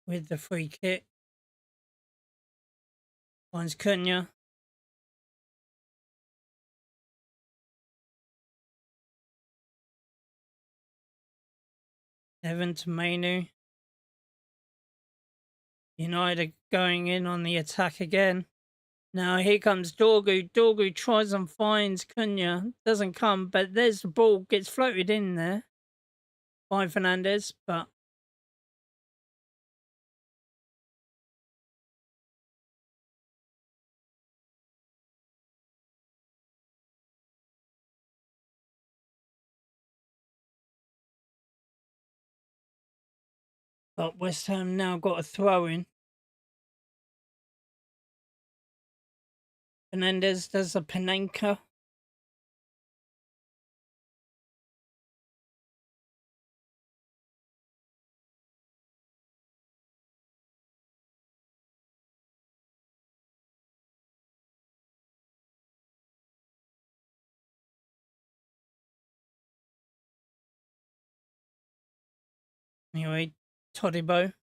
With the free kick. Finds Cunha. Heaven to Mainu. United going in on the attack again. Now here comes Dorgu. Dorgu tries and finds Cunha. Doesn't come, but there's the ball. Gets floated in there by Fernandez, but West Ham now got a throw in. Fernandez does a Panenka. Anyway, Todibo.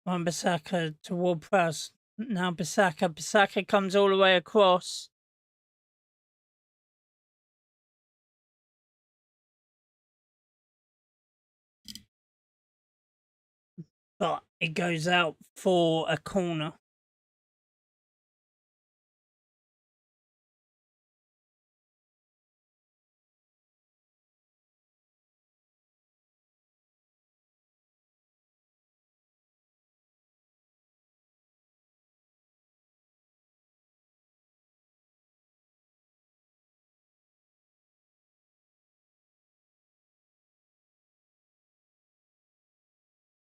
Wan-Bissaka toward Prowse. Now Bissaka. Bissaka comes all the way across. But it goes out for a corner.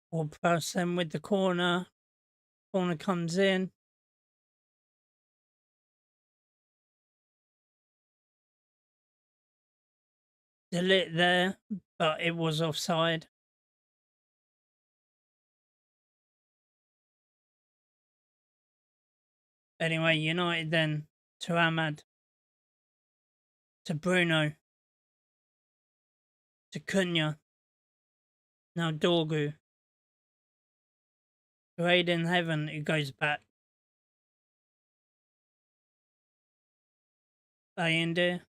Or Prowse then with the corner. Corner comes in. Delit there, but it was offside. Anyway, United then to Ahmad. To Bruno. To Cunha. Now Dorgu. To Aiden Heaven, who goes back. Bayende.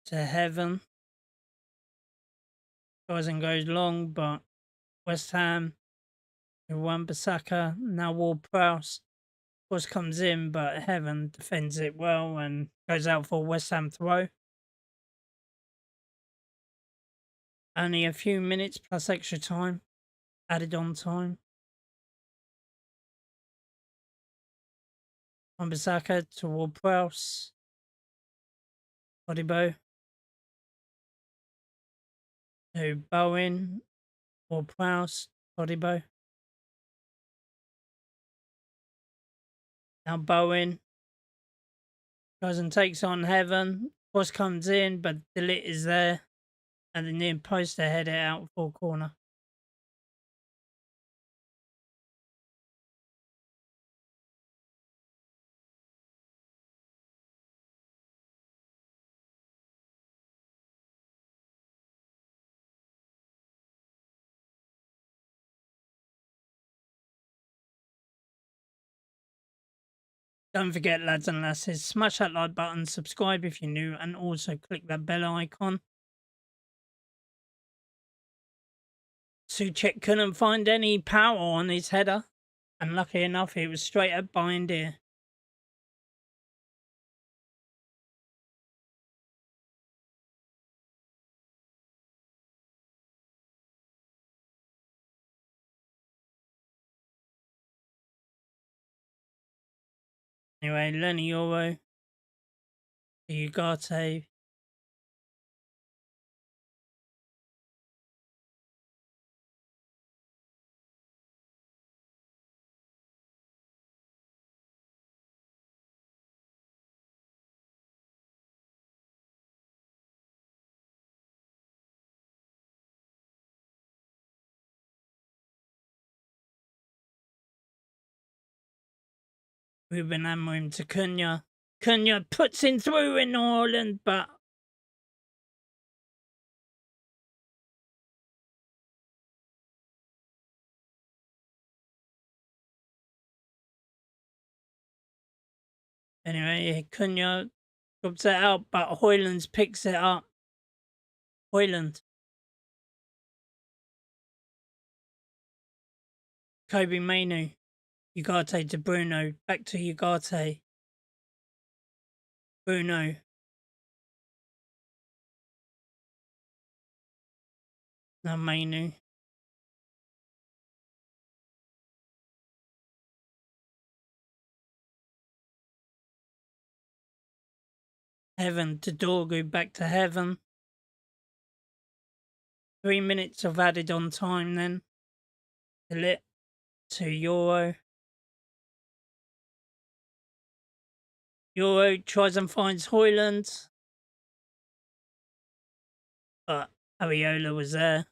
To Heaven. Tries and goes long, but West Ham. To Wan-Bissaka. Now Ward-Prowse. Cross comes in, but Heaven defends it well and goes out for West Ham throw. Only a few minutes plus extra time. Added on time. Wan-Bissaka toward Prowse. Odibo. To Bowen. Or Prowse. Odibo. Now Bowen. Goes and takes on Heaven. Cross comes in, but the lit is there. And the near post to head it out for corner. Don't forget, lads and lasses, smash that like button, subscribe if you're new, and also click that bell icon. Suchek couldn't find any power on his header, and lucky enough, it was straight up behind here. Anyway, Lenny Euro to Ugarte. Ruben Amorim to Cunha. Cunha puts in through in Ireland, but anyway, Cunha drops it out, but Hoylands picks it up. Hoyland. Kobe Mainu. Ugarte to Bruno. Back to Ugarte. Bruno. Now Mainu. Heaven to Dorgu. Back to Heaven. 3 minutes of added on time then. Lit to Euro. Euro tries and finds Hoyland. But Ariola was there.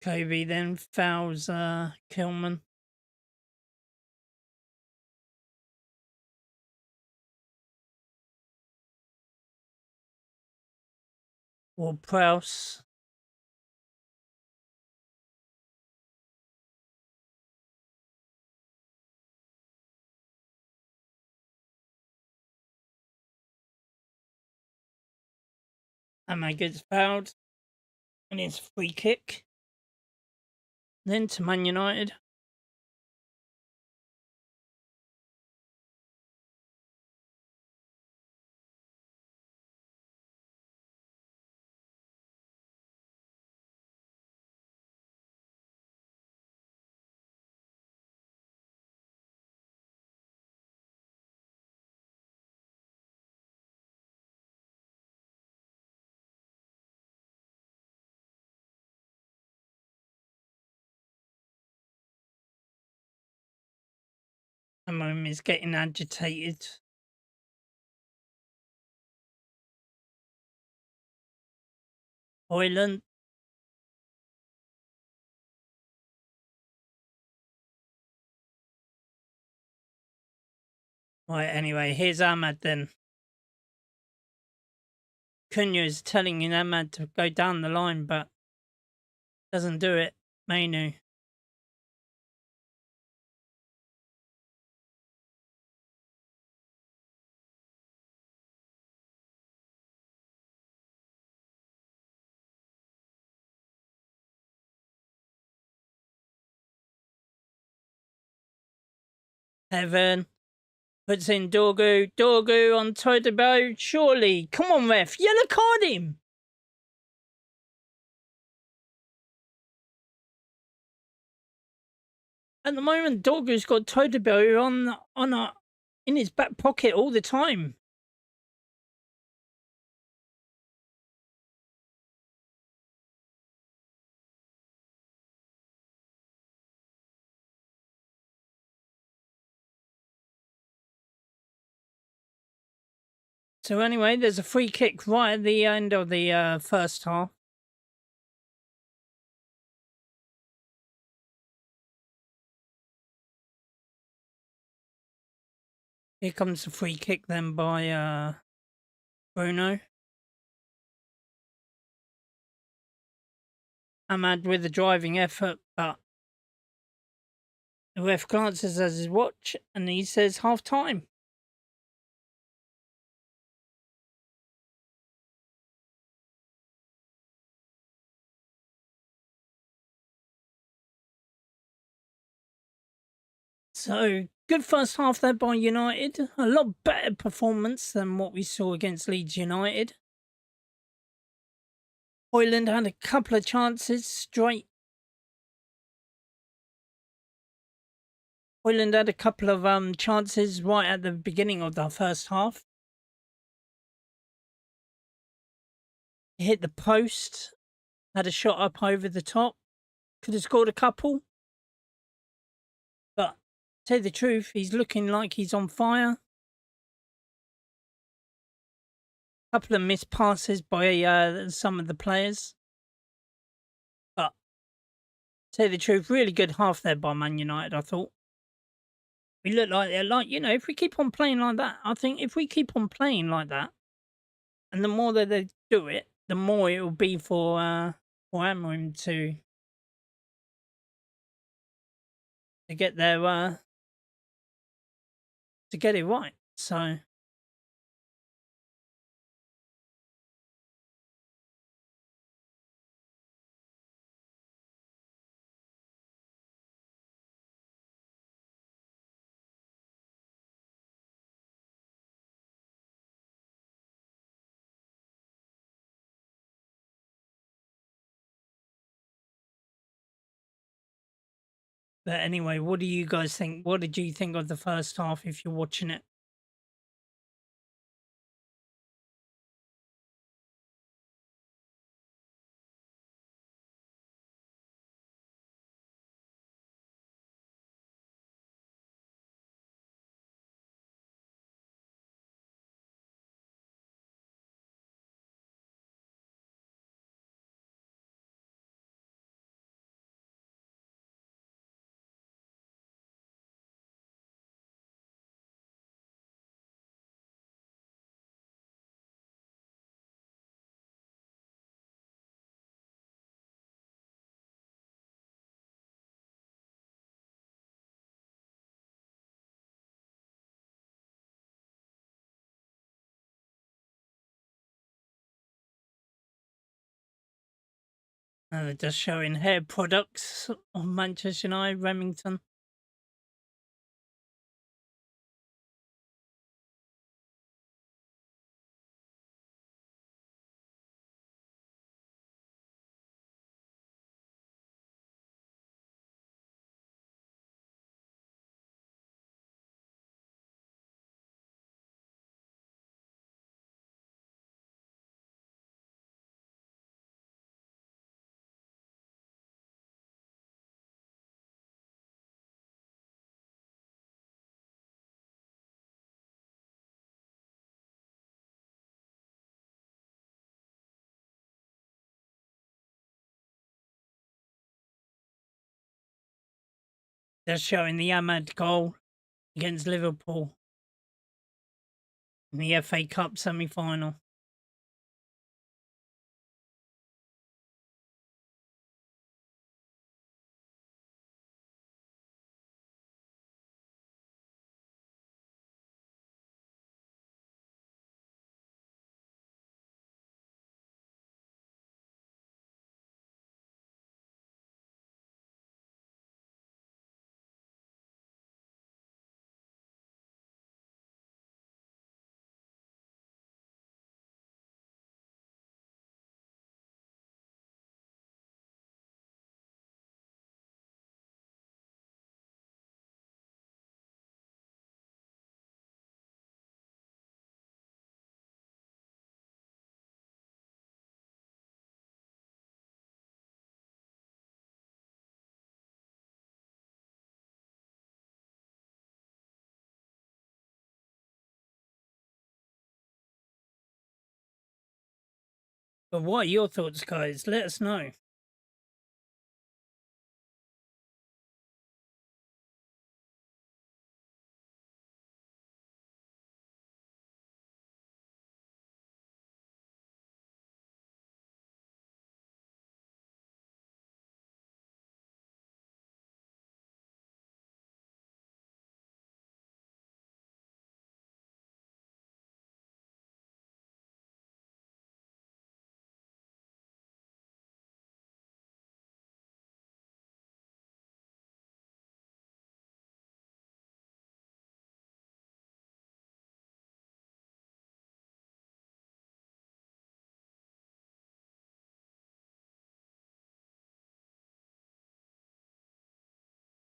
Kobe then fouls Kilman. Or Prowse. Ahmad gets fouled. And it's a free kick. Then to Man United. Amom is getting agitated. Hoyland. Right, anyway, here's Ahmad then. Cunha is telling Ahmad to go down the line, but doesn't do it. Mainu. Heaven puts in Dorgu. Dorgu on Todibo. Surely. Come on, ref. Yellow card him. At the moment, Dorgu's got Todibo in his back pocket all the time. So anyway, there's a free kick right at the end of the first half. Here comes the free kick then by Bruno. Ahmad with a driving effort, but the ref glances at his watch and he says half time. So, good first half there by United. A lot better performance than what we saw against Leeds United. Hoyland had a couple of chances straight. Hoyland had a couple of chances right at the beginning of the first half. He hit the post, had a shot up over the top. Could have scored a couple. But, to tell you the truth, he's looking like he's on fire. Couple of missed passes by some of the players. But, to tell you the truth, really good half there by Man United, I thought. We look like they're if we keep on playing like that, I think if we keep on playing like that, and the more that they do it, the more it will be for Amorim to get their to get it right. So but anyway, what do you guys think? What did you think of the first half if you're watching it? Just showing hair products of Manchester United, Remington. Just showing the Ahmad goal against Liverpool in the FA Cup semi-final. But what are your thoughts, guys? Let us know.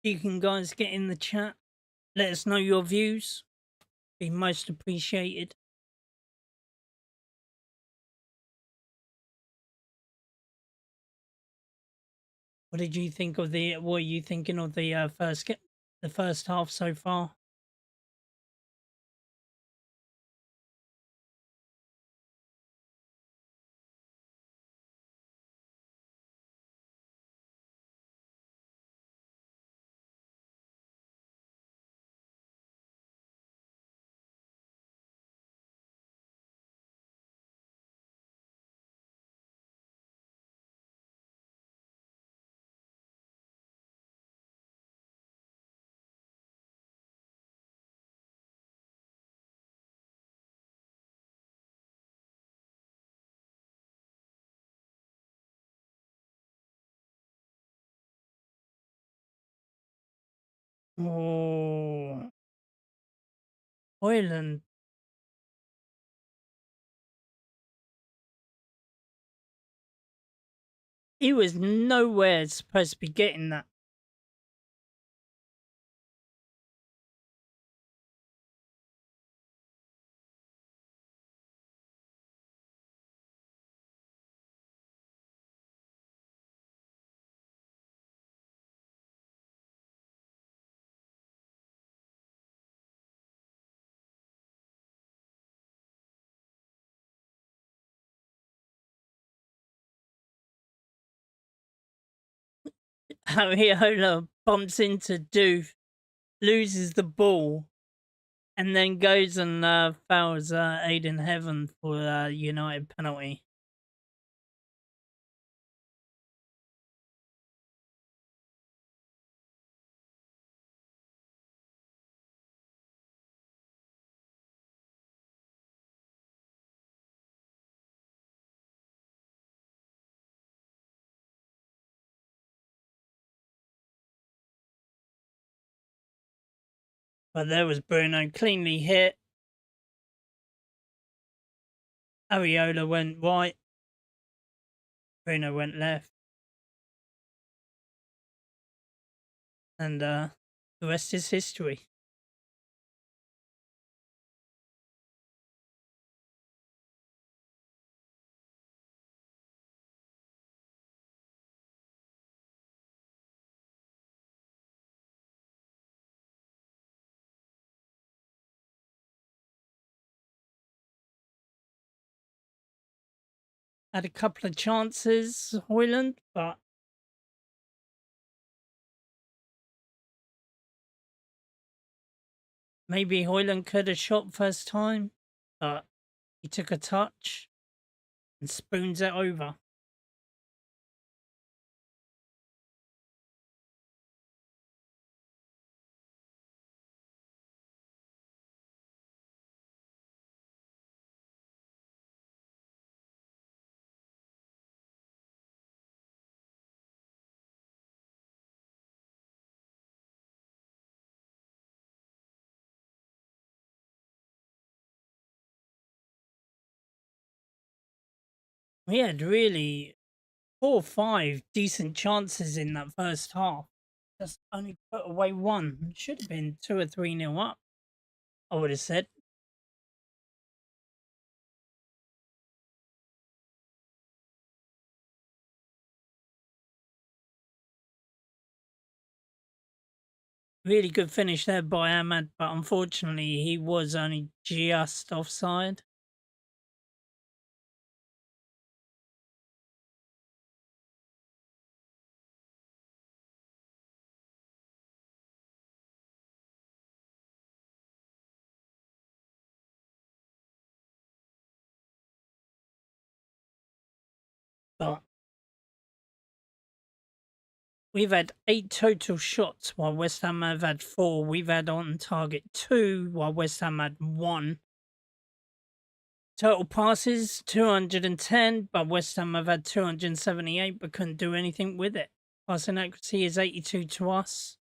You can guys get in the chat. Let us know your views. Be most appreciated. What did you think of the? What are you thinking of the the first half so far? Oh, Ireland. He was nowhere supposed to be getting that. Ariola bumps into Doof, loses the ball, and then goes and fouls Aiden Heaven for United penalty. But there was Bruno, cleanly hit. Ariola went right. Bruno went left. And the rest is history. Had a couple of chances, Hoyland, but maybe Hoyland could have shot first time, but he took a touch and spoons it over. We had really 4 or 5 decent chances in that first half. Just only put away one. Should have been 2 or 3-0 up, I would have said. Really good finish there by Ahmad, but unfortunately he was only just offside. But we've had 8 total shots while West Ham have had 4. We've had on target 2 while West Ham had 1. Total passes 210, but West Ham have had 278 but couldn't do anything with it. Passing accuracy is 82 to us.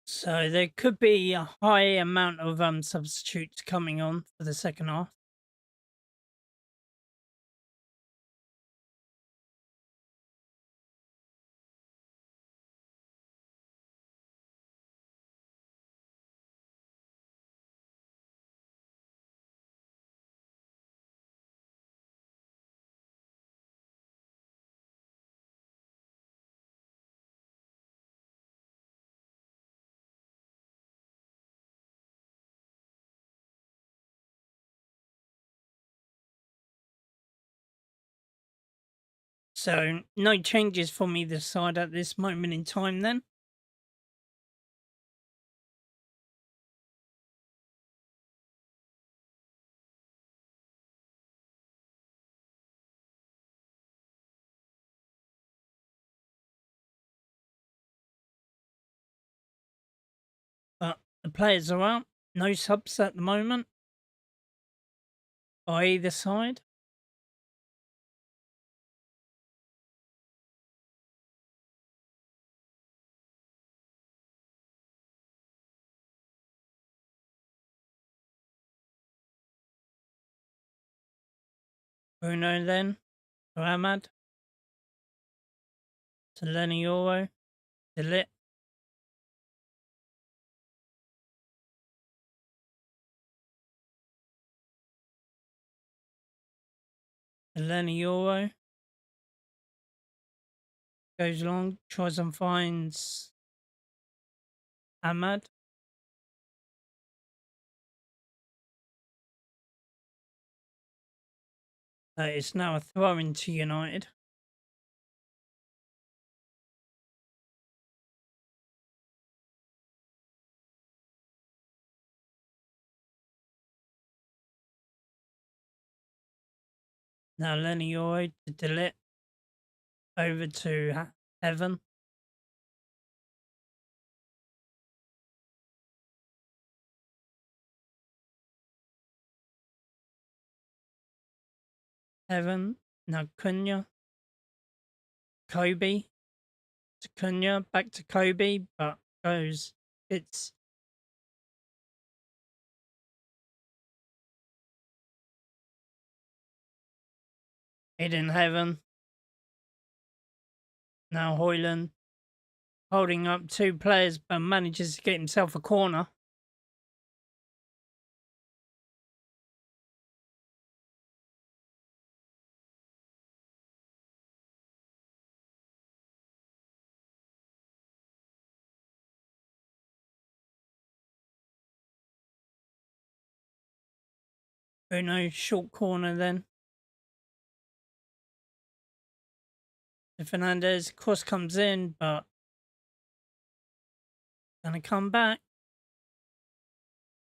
So there could be a high amount of substitutes coming on for the second half. So no changes from either side at this moment in time then. players are out. No subs at the moment by either side. Bruno then to Ahmad to Lenioro to Lit. Lenioro goes along, tries and finds Ahmad. It's now a throw into United. Now Lenioro to Delit over to Evan. Evan, now Cunha. Kobe to Cunha, back to Kobe, but it's hidden Heaven. Now Hoyland holding up two players, but manages to get himself a corner. Bruno, short corner then. Fernandez, cross comes in, but gonna come back.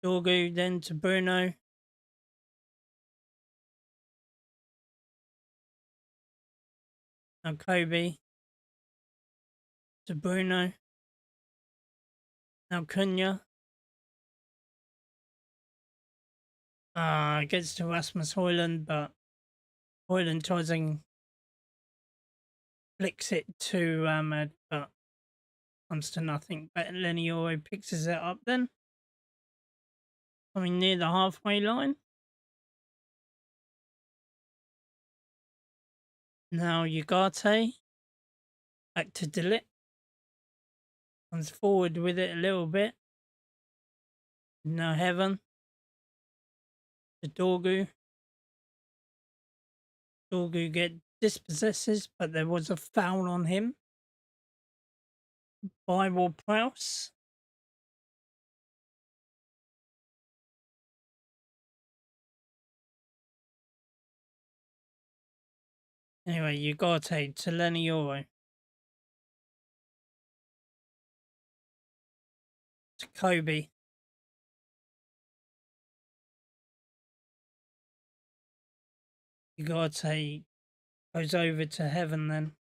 Dorgu then to Bruno. Now Kobe to Bruno. Now Cunha. Gets to Rasmus Hoyland, but Hoyland tries and flicks it to Ahmed, but comes to nothing. But Lenioro picks it up then. Coming near the halfway line. Now Ugarte. Back to Delit. Comes forward with it a little bit. Now Heaven. To Dorgu. Dorgu get dispossesses, but there was a foul on him by Ward-Prowse. Anyway, Ugarte to Lenioro. To Kobe. Ugarte goes over to Heaven then.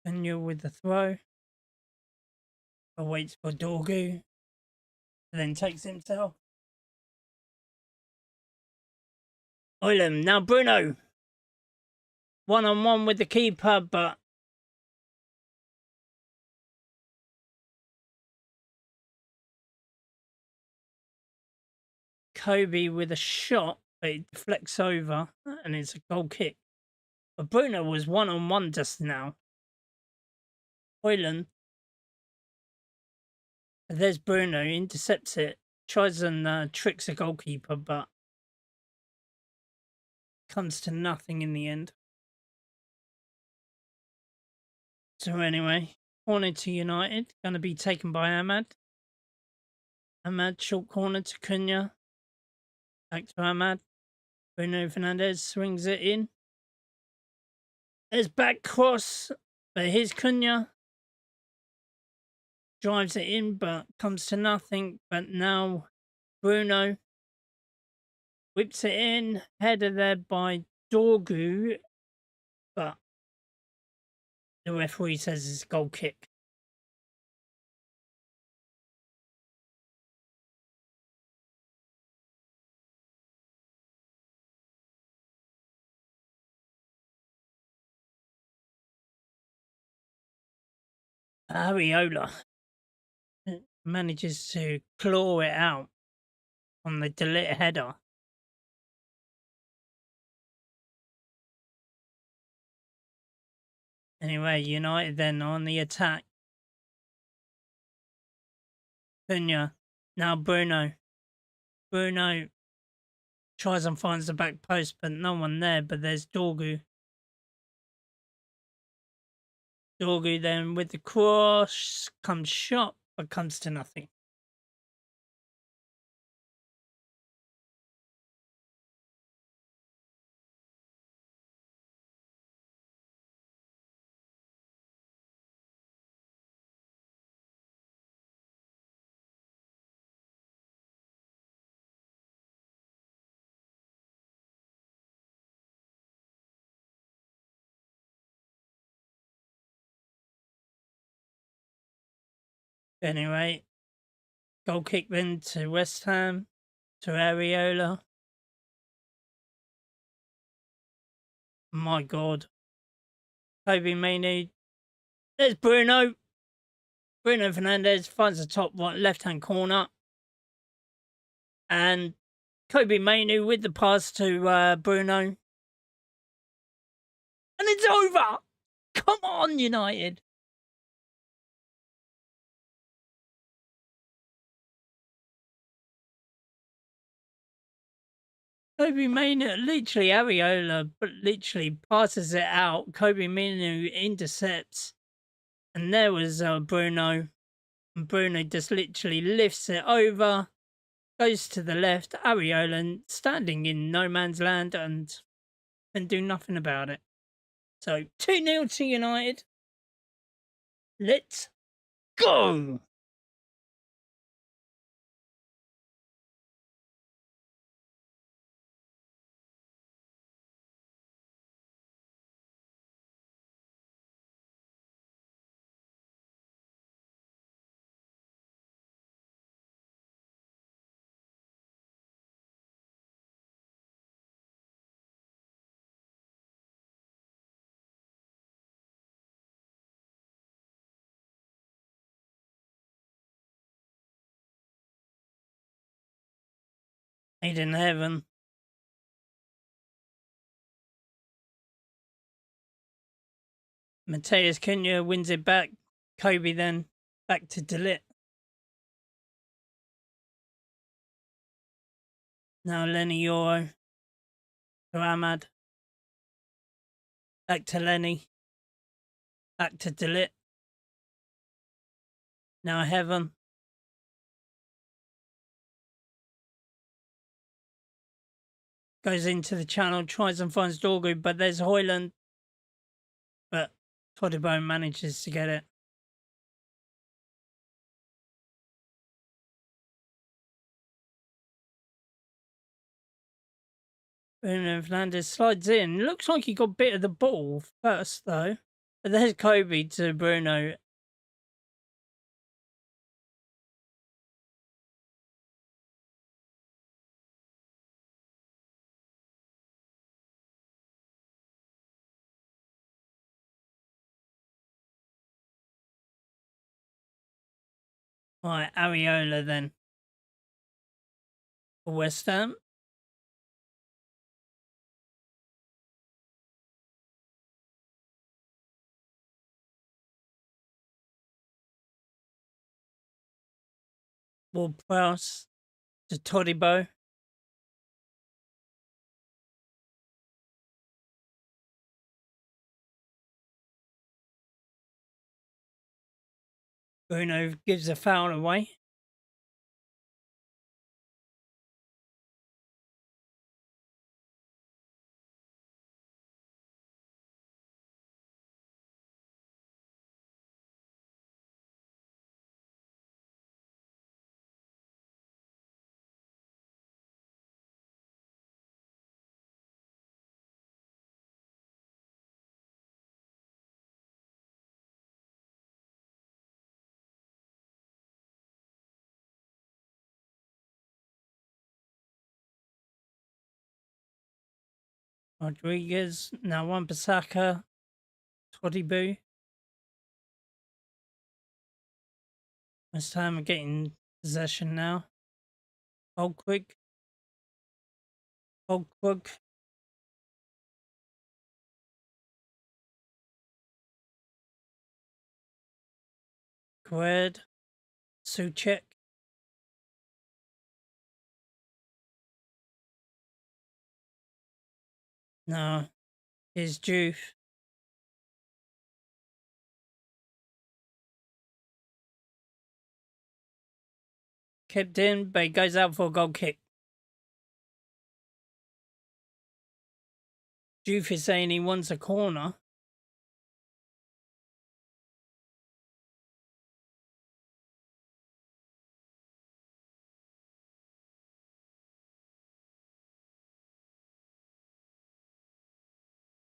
Cunha with the throw. Waits for Dorgu. And then takes himself. Oilem. Now Bruno. 1-on-1 with the keeper, but Kobe with a shot, but it deflects over and it's a goal kick. But Bruno was 1-on-1 just now. Hoyland. There's Bruno, intercepts it, tries and tricks the goalkeeper, but comes to nothing in the end. So anyway, corner to United, going to be taken by Ahmad. Ahmad, short corner to Cunha. Back to Ahmad. Bruno Fernandez swings it in. There's back cross, but here's Cunha. Drives it in, but comes to nothing. But now Bruno whips it in. Header there by Dorgu, but the referee says it's a goal kick. Ariola manages to claw it out on the delete header. Anyway, United then on the attack. Cunha, now Bruno. Bruno tries and finds the back post, but no one there, but there's Dorgu. Dorgu then with the cross, comes shot, but comes to nothing. Anyway, goal kick then to West Ham, to Areola. My God. Kobe Mainoo. There's Bruno. Bruno Fernandes finds the top right left-hand corner. And Kobe Mainoo with the pass to Bruno. And it's over! Come on, United! Kobe Mainoo, literally Areola, but literally passes it out. Kobe Mainoo intercepts. And there was Bruno. And Bruno just literally lifts it over. Goes to the left. Areola standing in no man's land and can do nothing about it. So 2-0 to United. Let's go! Made in heaven. Mateus Cunha wins it back. Kobe then back to Delit. Now Lenny Yoro to Ahmad. Back to Lenny. Back to Delit. Now Heaven. Goes into the channel, tries and finds Dorgu, but there's Hoyland. But Todibo manages to get it. Bruno Fernandes slides in. Looks like he got bit of the ball first, though. But there's Kobe to Bruno. Right, Areola then. For West Ham. Ward-Prowse to Todibo. Bruno gives a foul away. Rodriguez, now Wan-Bissaka, Todibo. West Ham are getting possession now. Holquig. Qued. Suchek. No. Here's Juve. Kept in, but he goes out for a goal kick. Juve is saying he wants a corner.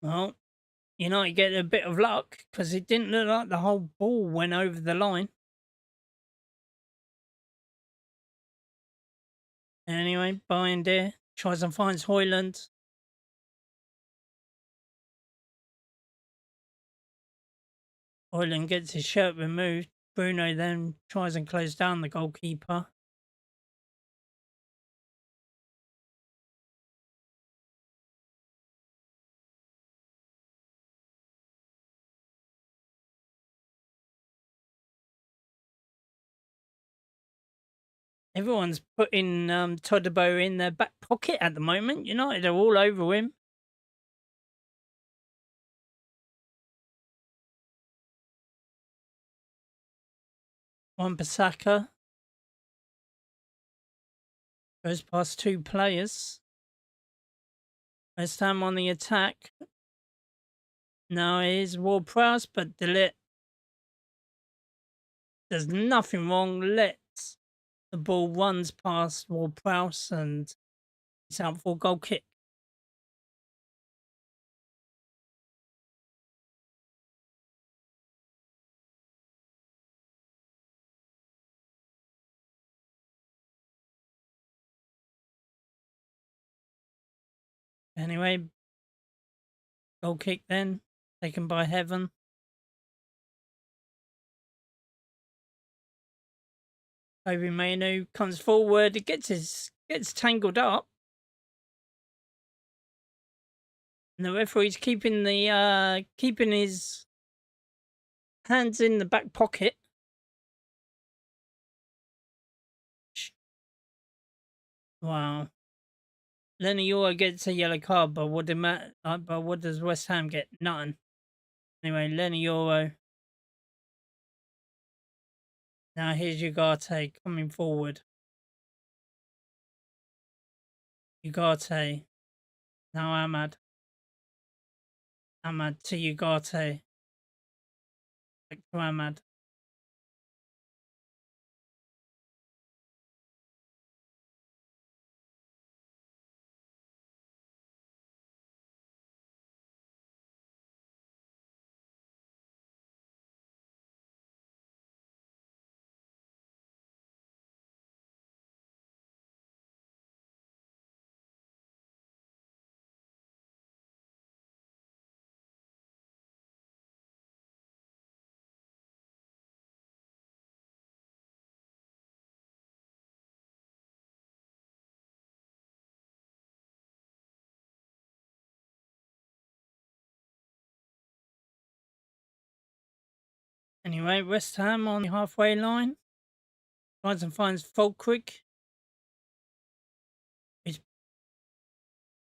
Well, United get a bit of luck because it didn't look like the whole ball went over the line. Anyway, Binder tries and finds Hoyland. Hoyland gets his shirt removed. Bruno then tries and close down the goalkeeper. Everyone's putting Todibo in their back pocket at the moment. United are all over him. Wan-Bissaka goes past two players. West Ham on the attack. Now here's Ward-Prowse, but Delit. There's nothing wrong. Lets the ball runs past Ward-Prowse and it's out for a goal kick. Anyway, goal kick then, taken by Heaven. Kobe Mainu comes forward, it gets tangled up. And the referee's keeping his hands in the back pocket. Wow. Lenny Yoro gets a yellow card, but what does West Ham get? None. Anyway, Lenny Yoro. Now here's Ugarte coming forward. Ugarte. Now Ahmad. Ahmad to Ugarte. Back to Ahmad. Anyway, West Ham on the halfway line. Tries and finds Fulquick.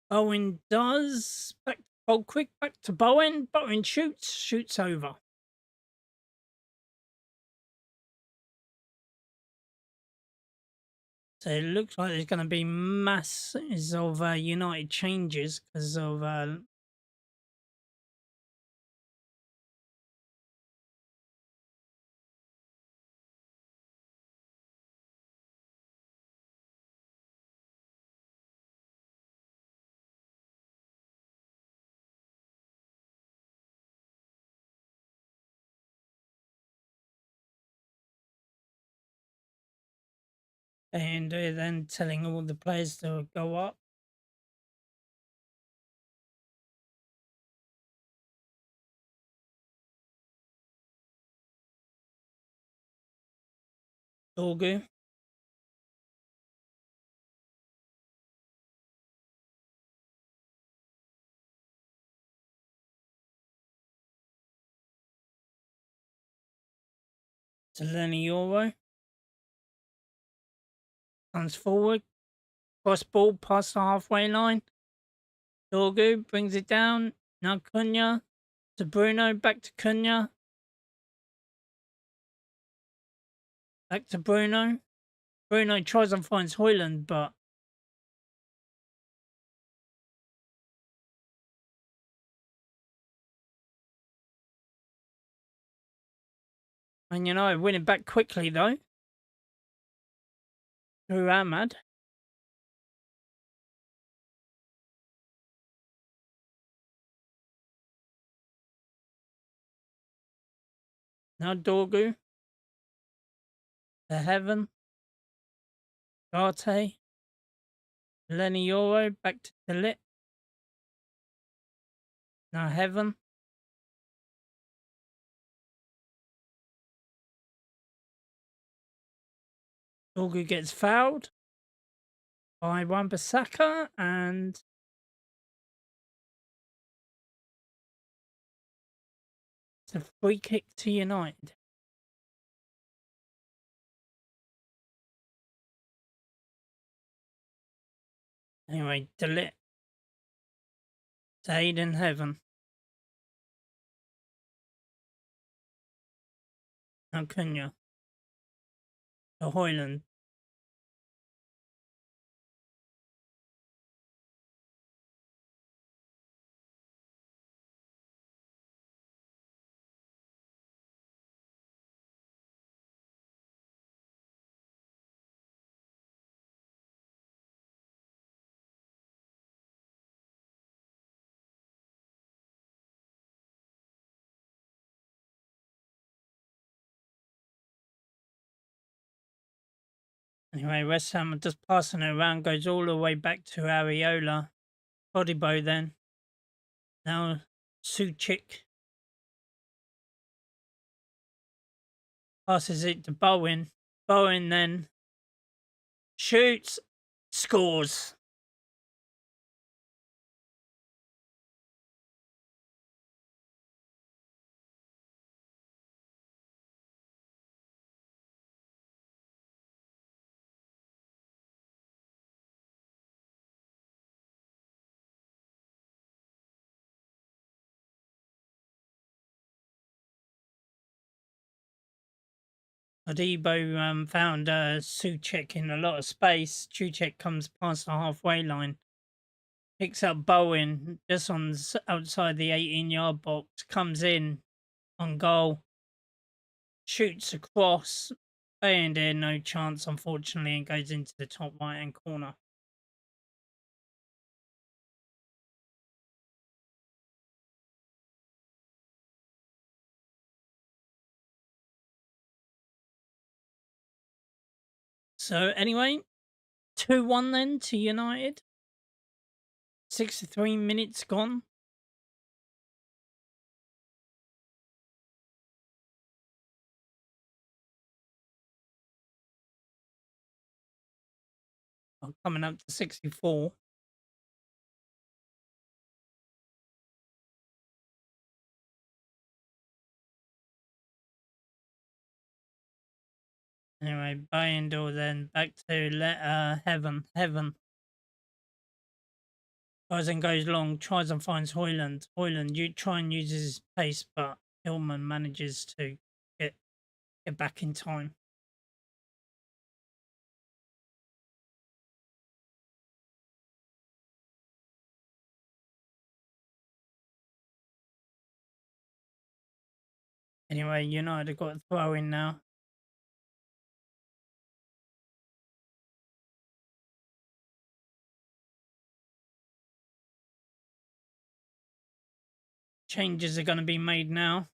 Bowen does. Back to Fulquick. Back to Bowen. Bowen shoots over. So it looks like there's going to be masses of United changes because of and then telling all the players to go up. Dorgu. Zeleny Euro. Runs forward. Cross ball past the halfway line. Dorgu brings it down. Now Cunha to Bruno. Back to Cunha. Back to Bruno. Bruno tries and finds Hoyland, but and winning back quickly though. Through Ahmad. Now Dorgu. To Heaven. Garte. Lenny Euro. Back to Delit. Now Heaven. Dorgu gets fouled by Wan-Bissaka, and it's a free kick to United. Anyway, Delit to Aiden Heaven. Now Cunha to Hoyland. Anyway, West Ham are just passing it around, goes all the way back to Areola. Bodibo then. Now Suchik passes it to Bowen. Bowen then shoots, scores. Bodibo found Suchik in a lot of space. Suchik comes past the halfway line. Picks up Bowen just on outside the 18-yard box. Comes in on goal. Shoots across. And no chance, unfortunately, and goes into the top right-hand corner. So anyway, 2-1 then to United. 63 minutes gone. Coming up to 64. Anyway, Bayendor then back to Heaven. Goes and goes long, tries and finds Hoyland. Hoyland, you try and uses his pace, but Hillman manages to get back in time. Anyway, United got a throw in now. Changes are going to be made now.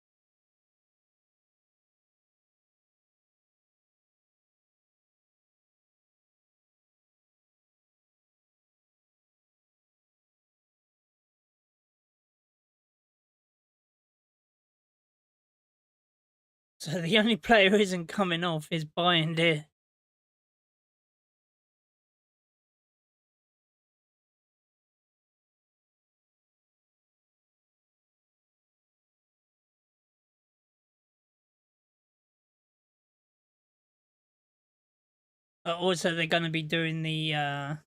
So the only player who isn't coming off is Bayendor. Also, they're going to be doing the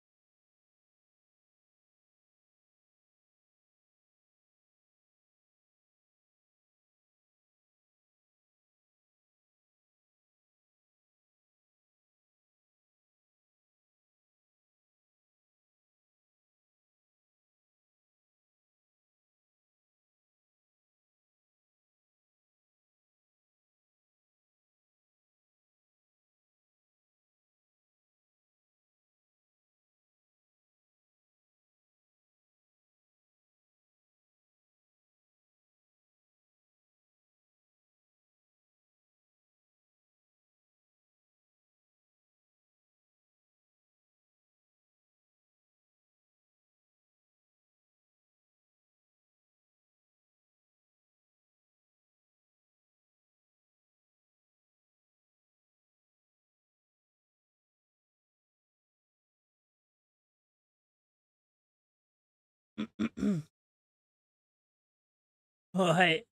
right.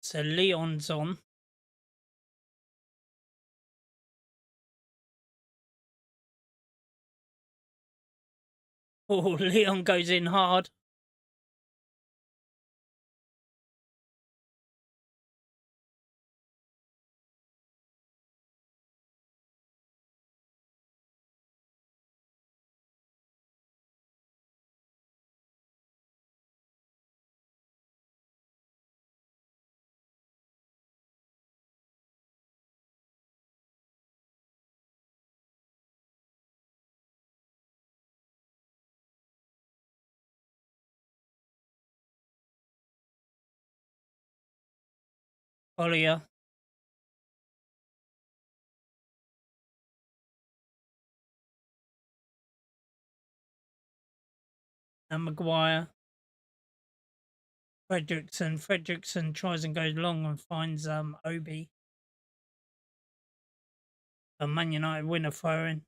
So Leon's on. Oh, Leon goes in hard. Collier. And Maguire. Fredrickson. Fredrickson tries and goes long and finds Obi. A Man United winner throwing.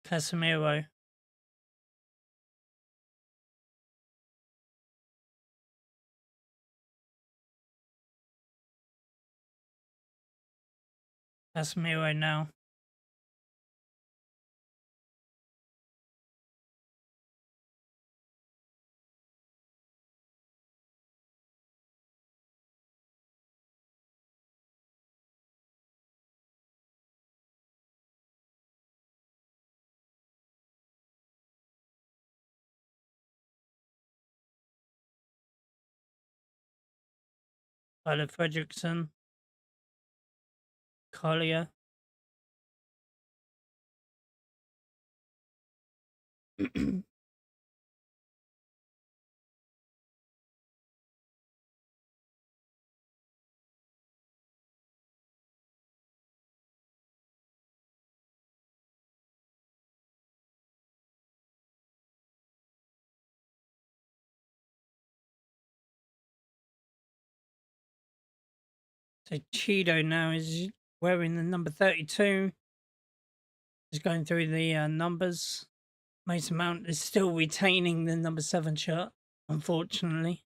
Casemiro. Casemiro now. Tyler Fredrickson. Collier. So Cheeto now is wearing the number 32. He's going through the numbers. Mason Mount is still retaining the number 7 shirt, unfortunately.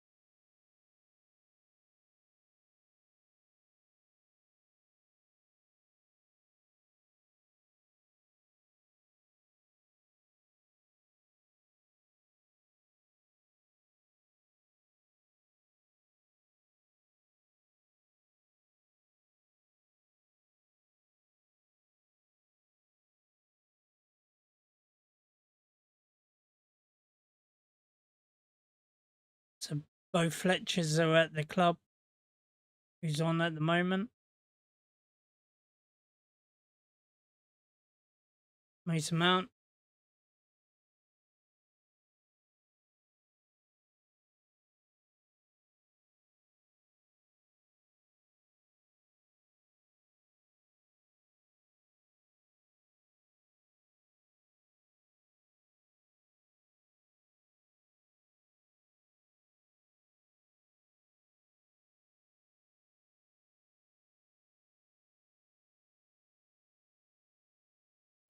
So both Fletchers are at the club. Who's on at the moment? Mason Mount.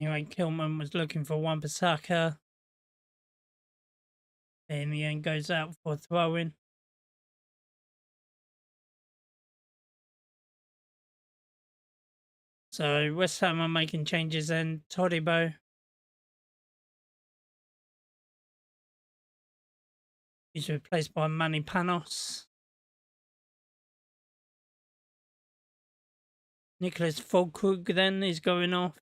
Anyway, Kilman was looking for Wan-Bissaka. In the end, goes out for a throw-in. So West Ham are making changes, and Todibo is replaced by Manny Panos. Nicholas Füllkrug then is going off.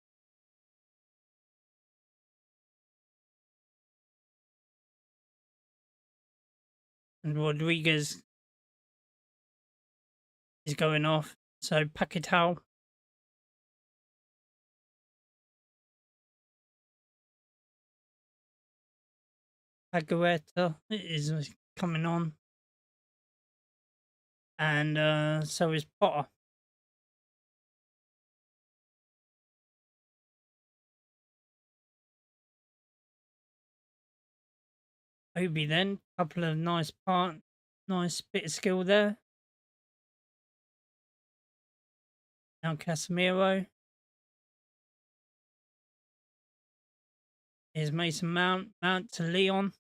And Rodriguez is going off. So Paquetá Agueta is coming on. And so is Potter. Obi then, couple of nice bit of skill there. Now Casemiro. Here's Mason Mount. Mount to Leon.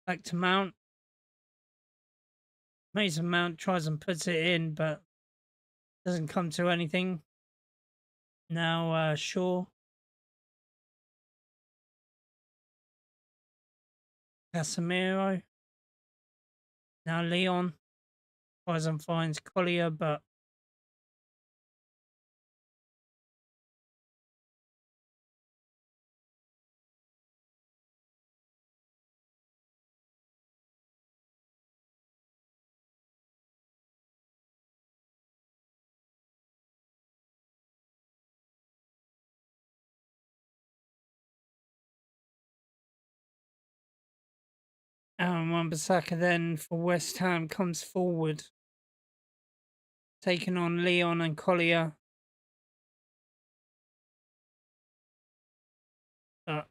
Back to Mount. Mason Mount tries and puts it in, but doesn't come to anything. Now Shaw. Casemiro. Now Leon. Tries and finds Collier, but Aaron Wan-Bissaka then for West Ham comes forward, taking on Leon and Collier. But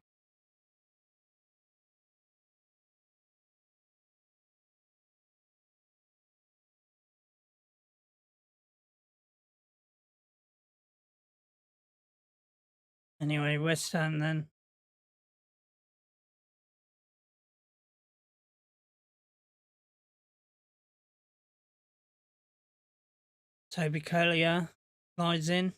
anyway, West Ham then. Toby Collier flies in.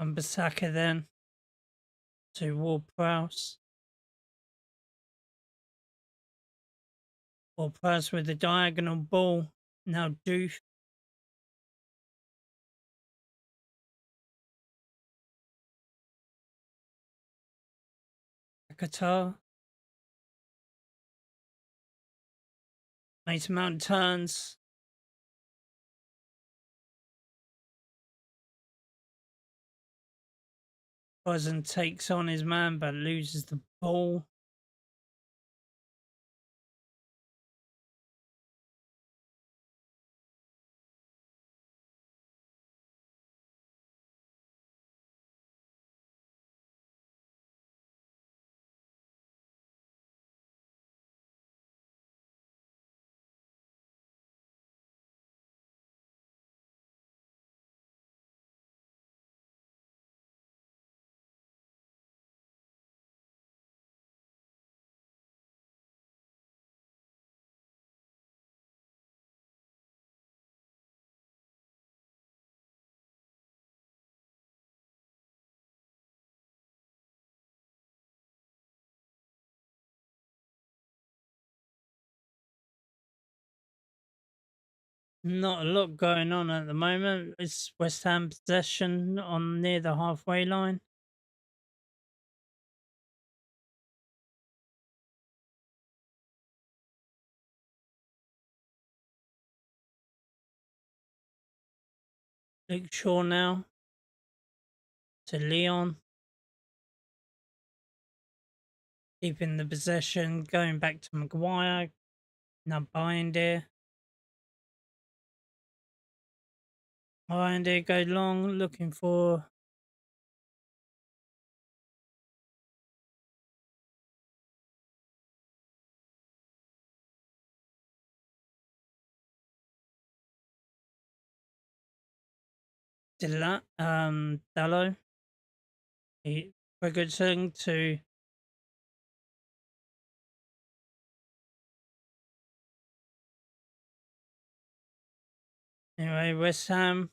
And Bissaka then to Ward-Prowse. Ward-Prowse with the diagonal ball. Now Doof. Qatar. Mason Mount turns. Tries and takes on his man, but loses the ball. Not a lot going on at the moment. It's West Ham possession on near the halfway line. Luke Shaw now to Leon. Keeping the possession, going back to Maguire. Now Binder. Binder go long, looking for Dallo. Ferguson to anyway, West Ham.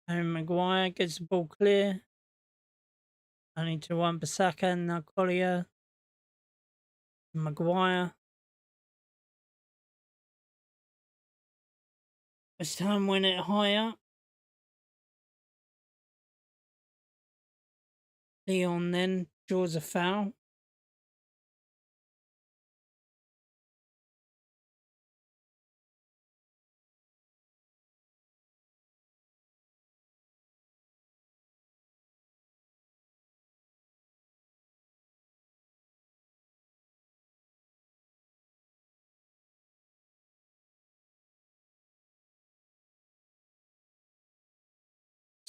And Maguire gets the ball clear. Only to one Basaka, now Collier. Maguire. West Ham win it higher. Leon then draws a foul.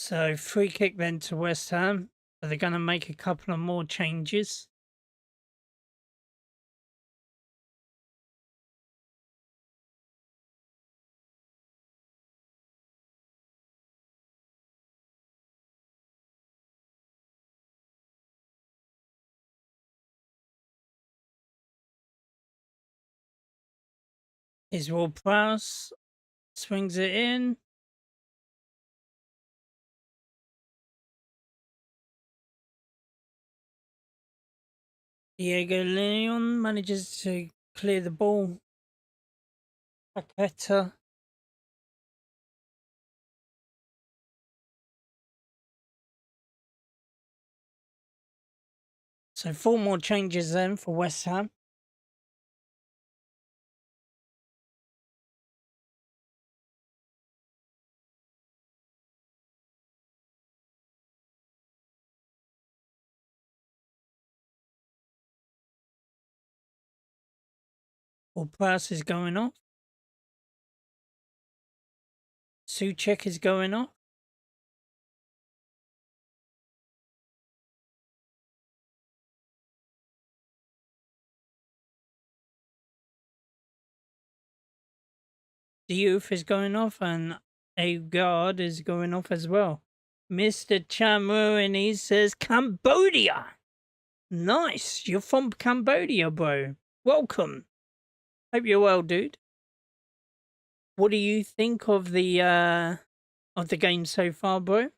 So free kick then to West Ham. But they're going to make a couple of more changes. Israel Prowse swings it in. Diego Leon manages to clear the ball. Paqueta. So 4 more changes then for West Ham. Prowse is going off. Suchek is going off. Diouf is going off, and Agard is going off as well. Mr. Chamu, and he says Cambodia. Nice. You're from Cambodia, bro. Welcome. Hope you're well, dude. What do you think of the game so far, bro?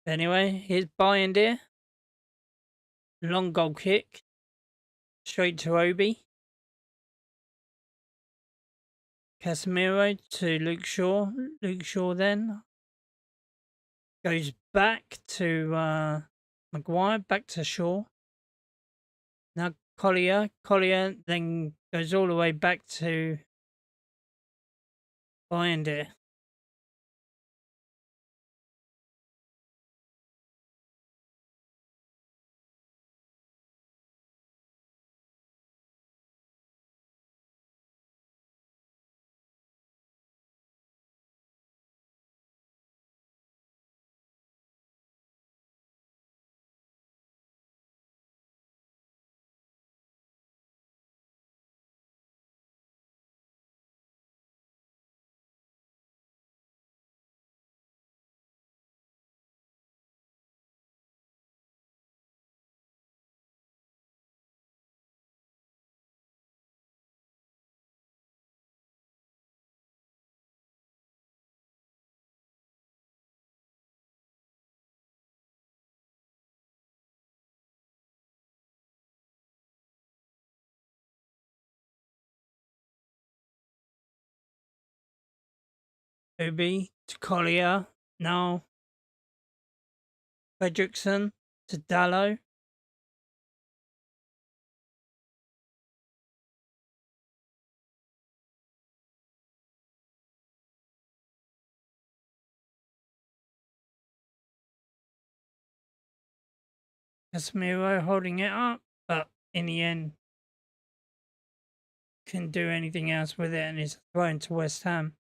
Anyway, here's Binder. Long goal kick. Straight to Obi. Casemiro to Luke Shaw. Luke Shaw then goes back to Maguire, back to Shaw. Now Collier. Collier then goes all the way back to Binder. Obi to Collier. Now Fredrickson to Dallow. Casemiro holding it up, but in the end couldn't do anything else with it and is thrown to West Ham.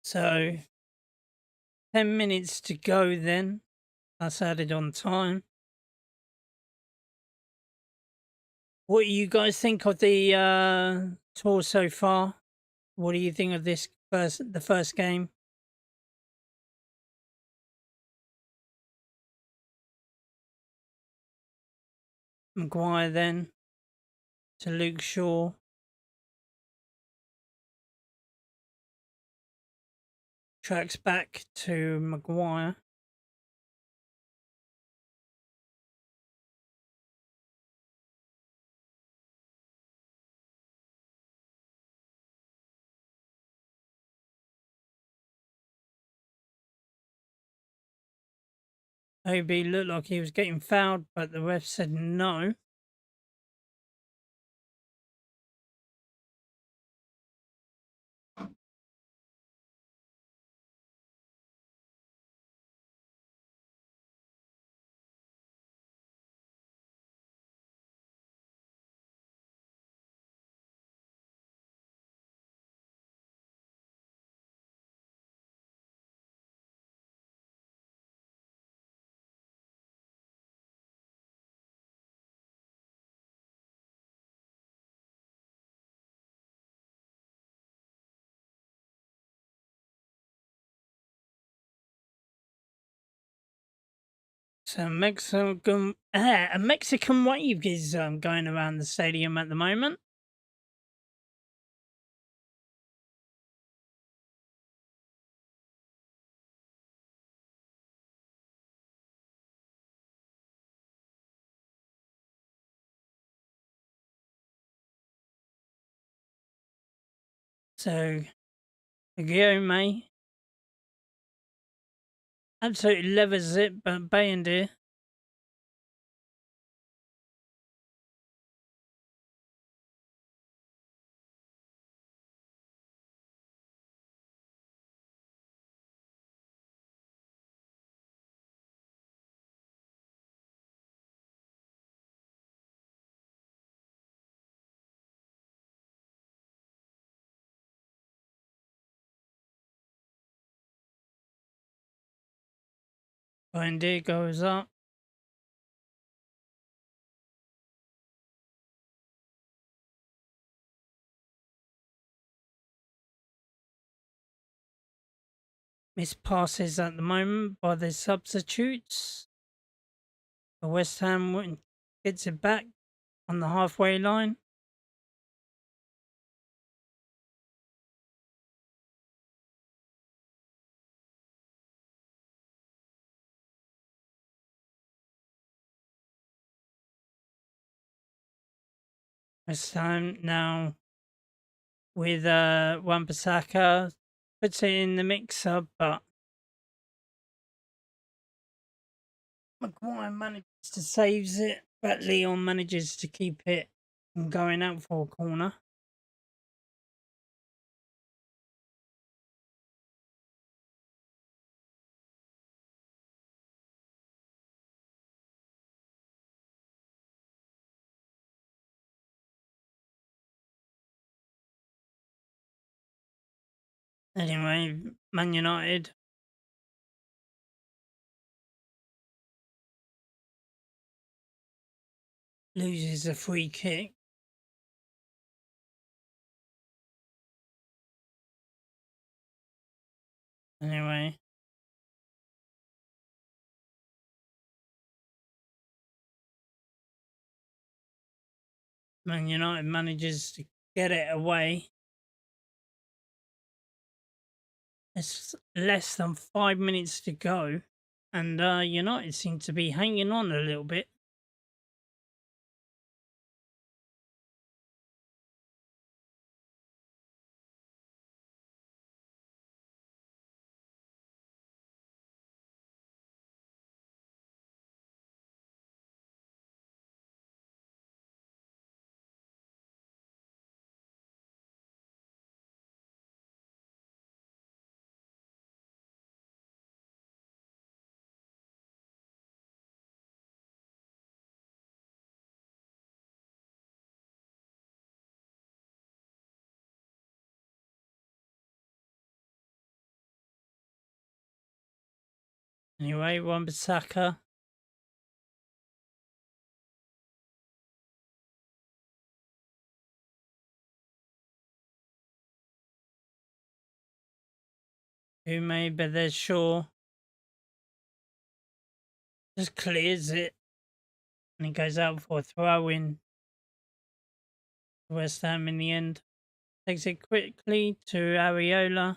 So 10 minutes to go then. That's added on time. What do you guys think of the tour so far? What do you think of the first game? Maguire then to Luke Shaw. Tracks back to Maguire. Obi looked like he was getting fouled, but the ref said no. So a Mexican wave is going around the stadium at the moment. So Guillaume absolutely levers it, but Bayendir goes up. Missed passes at the moment by the substitutes. The West Ham gets it back on the halfway line. West Ham now with Wan-Bissaka puts it in the mixer, but Maguire manages to saves it, but Leon manages to keep it from going out for a corner. Anyway, Man United loses a free kick. Anyway, Man United manages to get it away. It's less than 5 minutes to go, and United seem to be hanging on a little bit. Anyway, Wan-Bissaka. Who may, but there's Shaw. Just clears it. And he goes out for a throw in. West Ham in the end. Takes it quickly to Areola.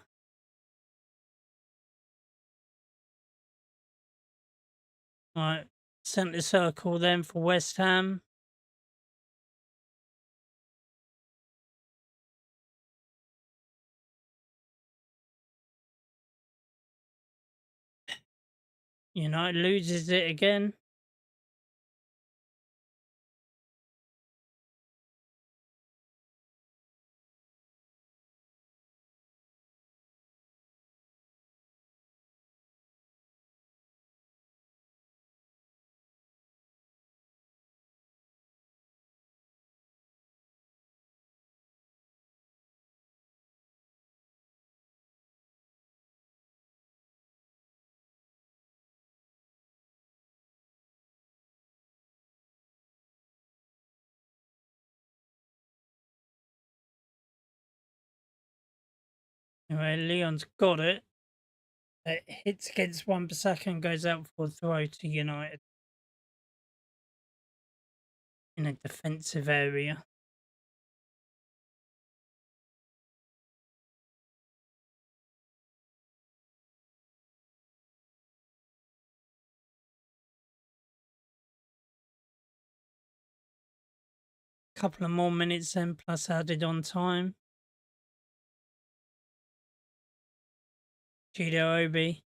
Right, centre circle then for West Ham. United loses it again. Anyway, Leon's got it. It hits against Wan-Bissaka and goes out for a throw to United. In a defensive area. Couple of more minutes then, plus added on time. Chido Obi.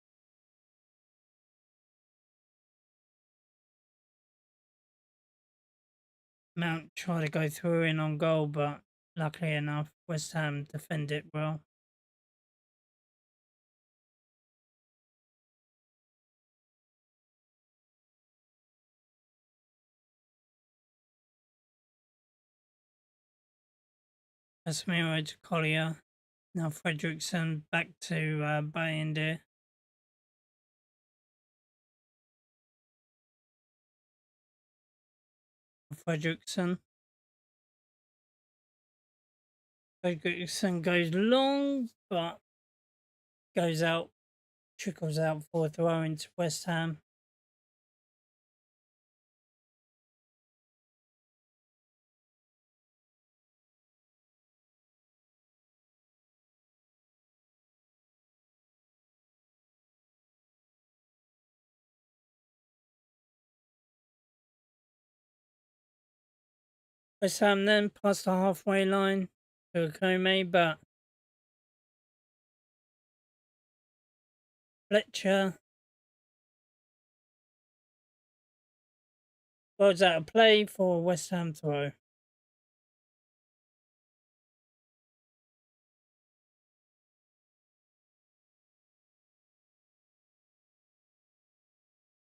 Mount tried to go through in on goal, but luckily enough, West Ham defend it well. Casemiro to Collier. Now Fredrickson back to Bayender. Fredrickson. Fredrickson goes long, but goes out, trickles out for a throw into West Ham. West Ham then past the halfway line to Akome, but Fletcher goes out of play for a West Ham throw.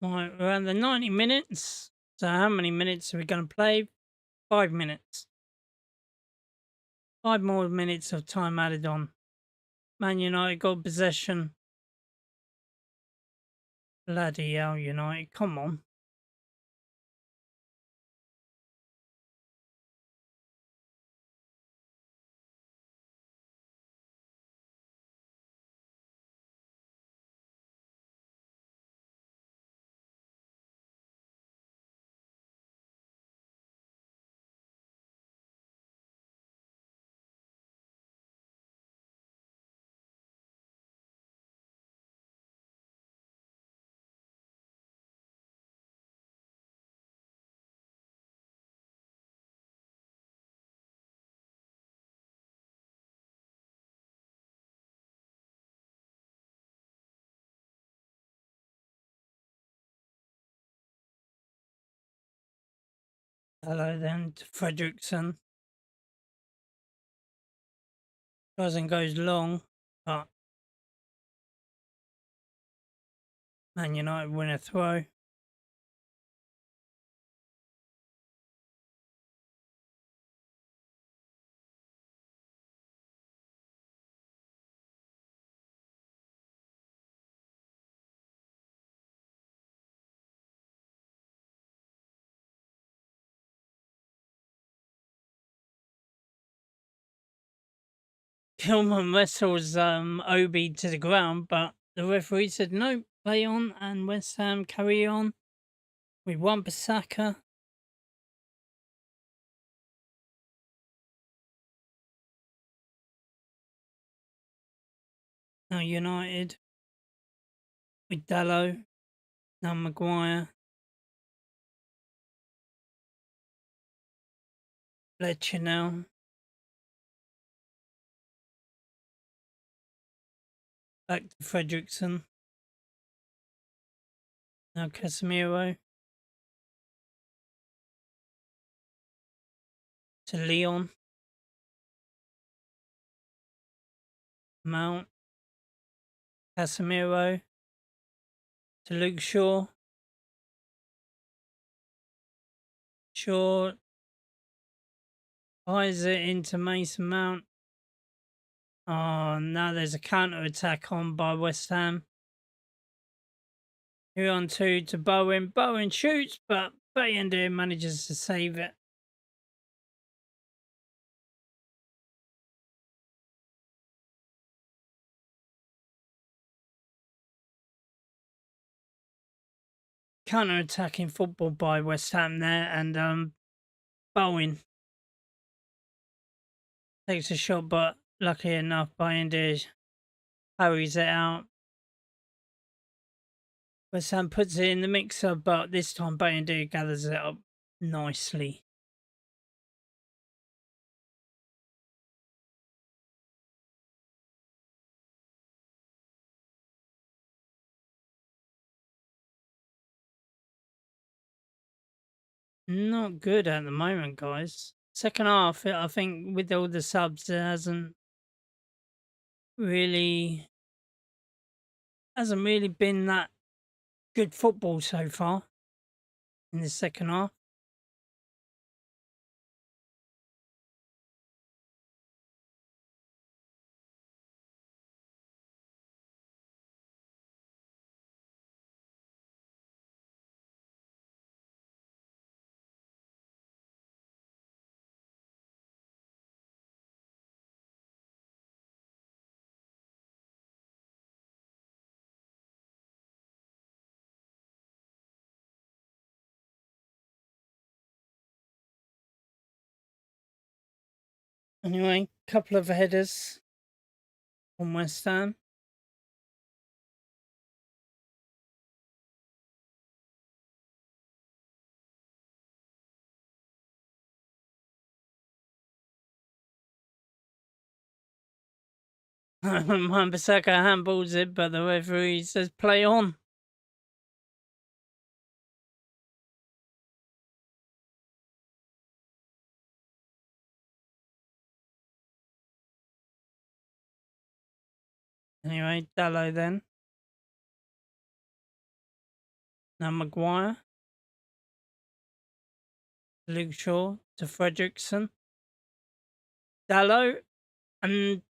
Right, we're at the 90 minutes. So how many minutes are we going to play? 5 minutes. 5 more minutes of time added on. Man United got possession. Bloody hell, United. Come on. Hello then to Fredrickson. Doesn't goes long, but Man United win a throw. Gilman wrestles Obi to the ground, but the referee said no, play on, and West Ham carry on with Wan-Bissaka. Now United with Dallo. Now Maguire. Fletcher now. Back to Fredrickson. Now Casemiro. To Leon. Mount. Casemiro. To Luke Shaw. Shaw fires it into Mason Mount. Oh, now there's a counter attack on by West Ham. 2-on-2 to Bowen. Bowen shoots, but Bayender manages to save it. Counter-attacking football by West Ham there, and Bowen takes a shot, but lucky enough, Bayender parries it out. West Ham puts it in the mixer, but this time Bayender gathers it up nicely. Not good at the moment, guys. Second half, I think with all the subs, there hasn't really been that good football so far in the second half. Anyway, couple of headers from West Ham. Wan-Bissaka handballs it, but the referee says play on. Anyway, Dallo then. Now Maguire. Luke Shaw to Fredrickson. Dallo. And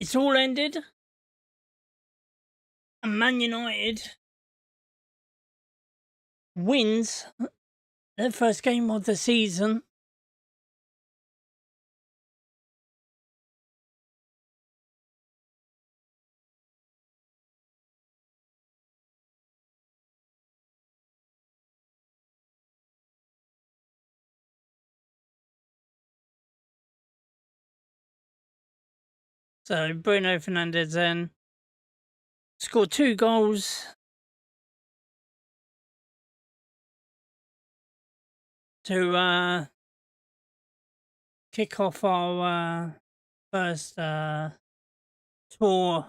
it's all ended. And Man United wins their first game of the season. So Bruno Fernandes then scored 2 goals to kick off our first tour.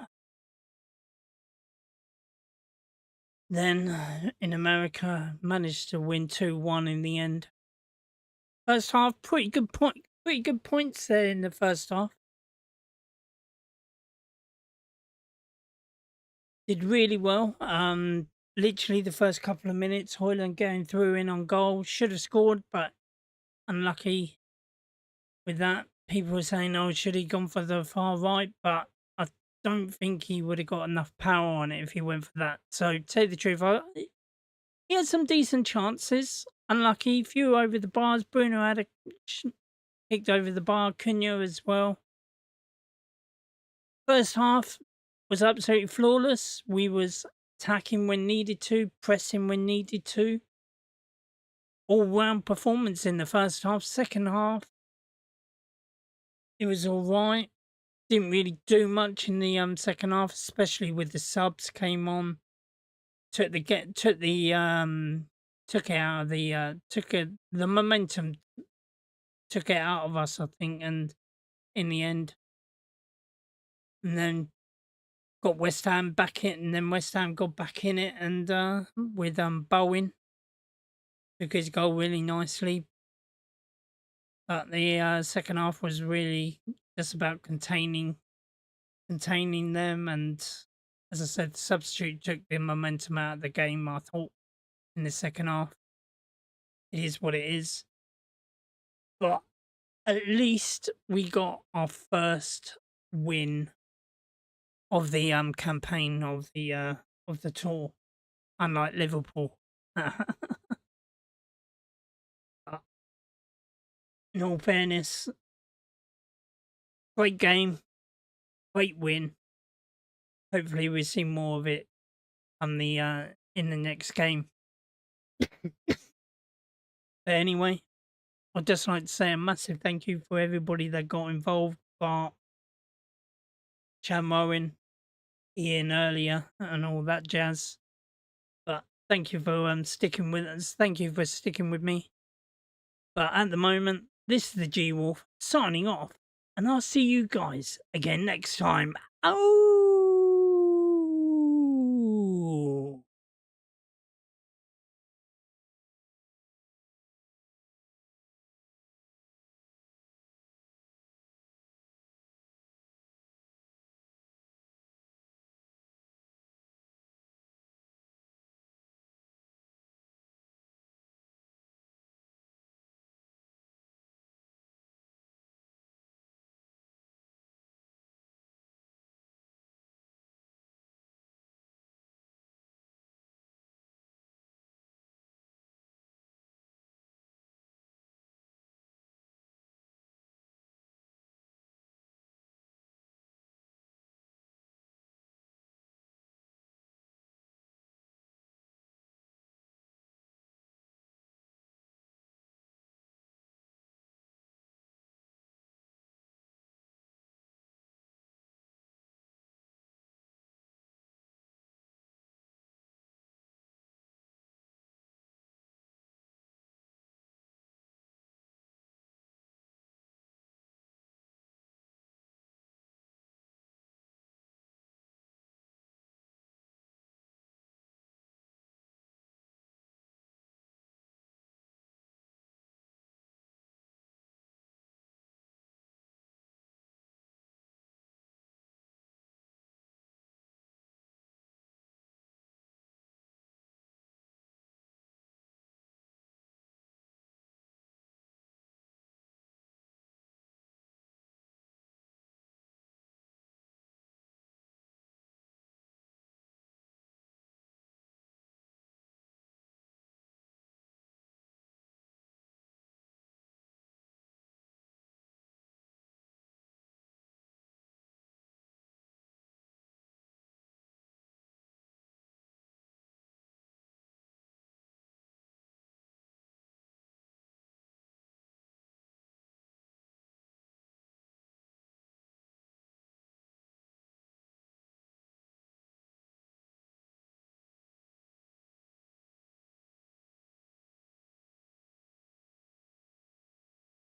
Then in America, managed to win 2-1 in the end. First half, pretty good points there in the first half. Did really well. Literally the first couple of minutes, Højlund going through in on goal. Should have scored, but unlucky with that. People were saying, oh, should he gone for the far right? But I don't think he would have got enough power on it if he went for that. So, to tell you the truth, he had some decent chances. Unlucky, few over the bars. Bruno had kicked over the bar. Cunha as well. First half was absolutely flawless. We was attacking when needed to, pressing when needed to. All-round performance in the first half. Second half, it was all right. Didn't really do much in the second half, especially with the subs came on. Took it out of the momentum, took it out of us, I think, and in the end, and then got West Ham back in, and then West Ham got back in it, and with Bowen took his goal really nicely. But the second half was really just about containing them, and as I said, the substitute took the momentum out of the game, I thought, in the second half. It is what it is. But at least we got our first win of the campaign of the tour, unlike Liverpool. But in all fairness, great game, great win. Hopefully we see more of it on the in the next game. But anyway, I'd just like to say a massive thank you for everybody that got involved. Bart, Cham Owen, Ian earlier, and all that jazz. But thank you for sticking with us. Thank you for sticking with me. But at the moment, this is the G Wolf signing off, and I'll see you guys again next time. Oh.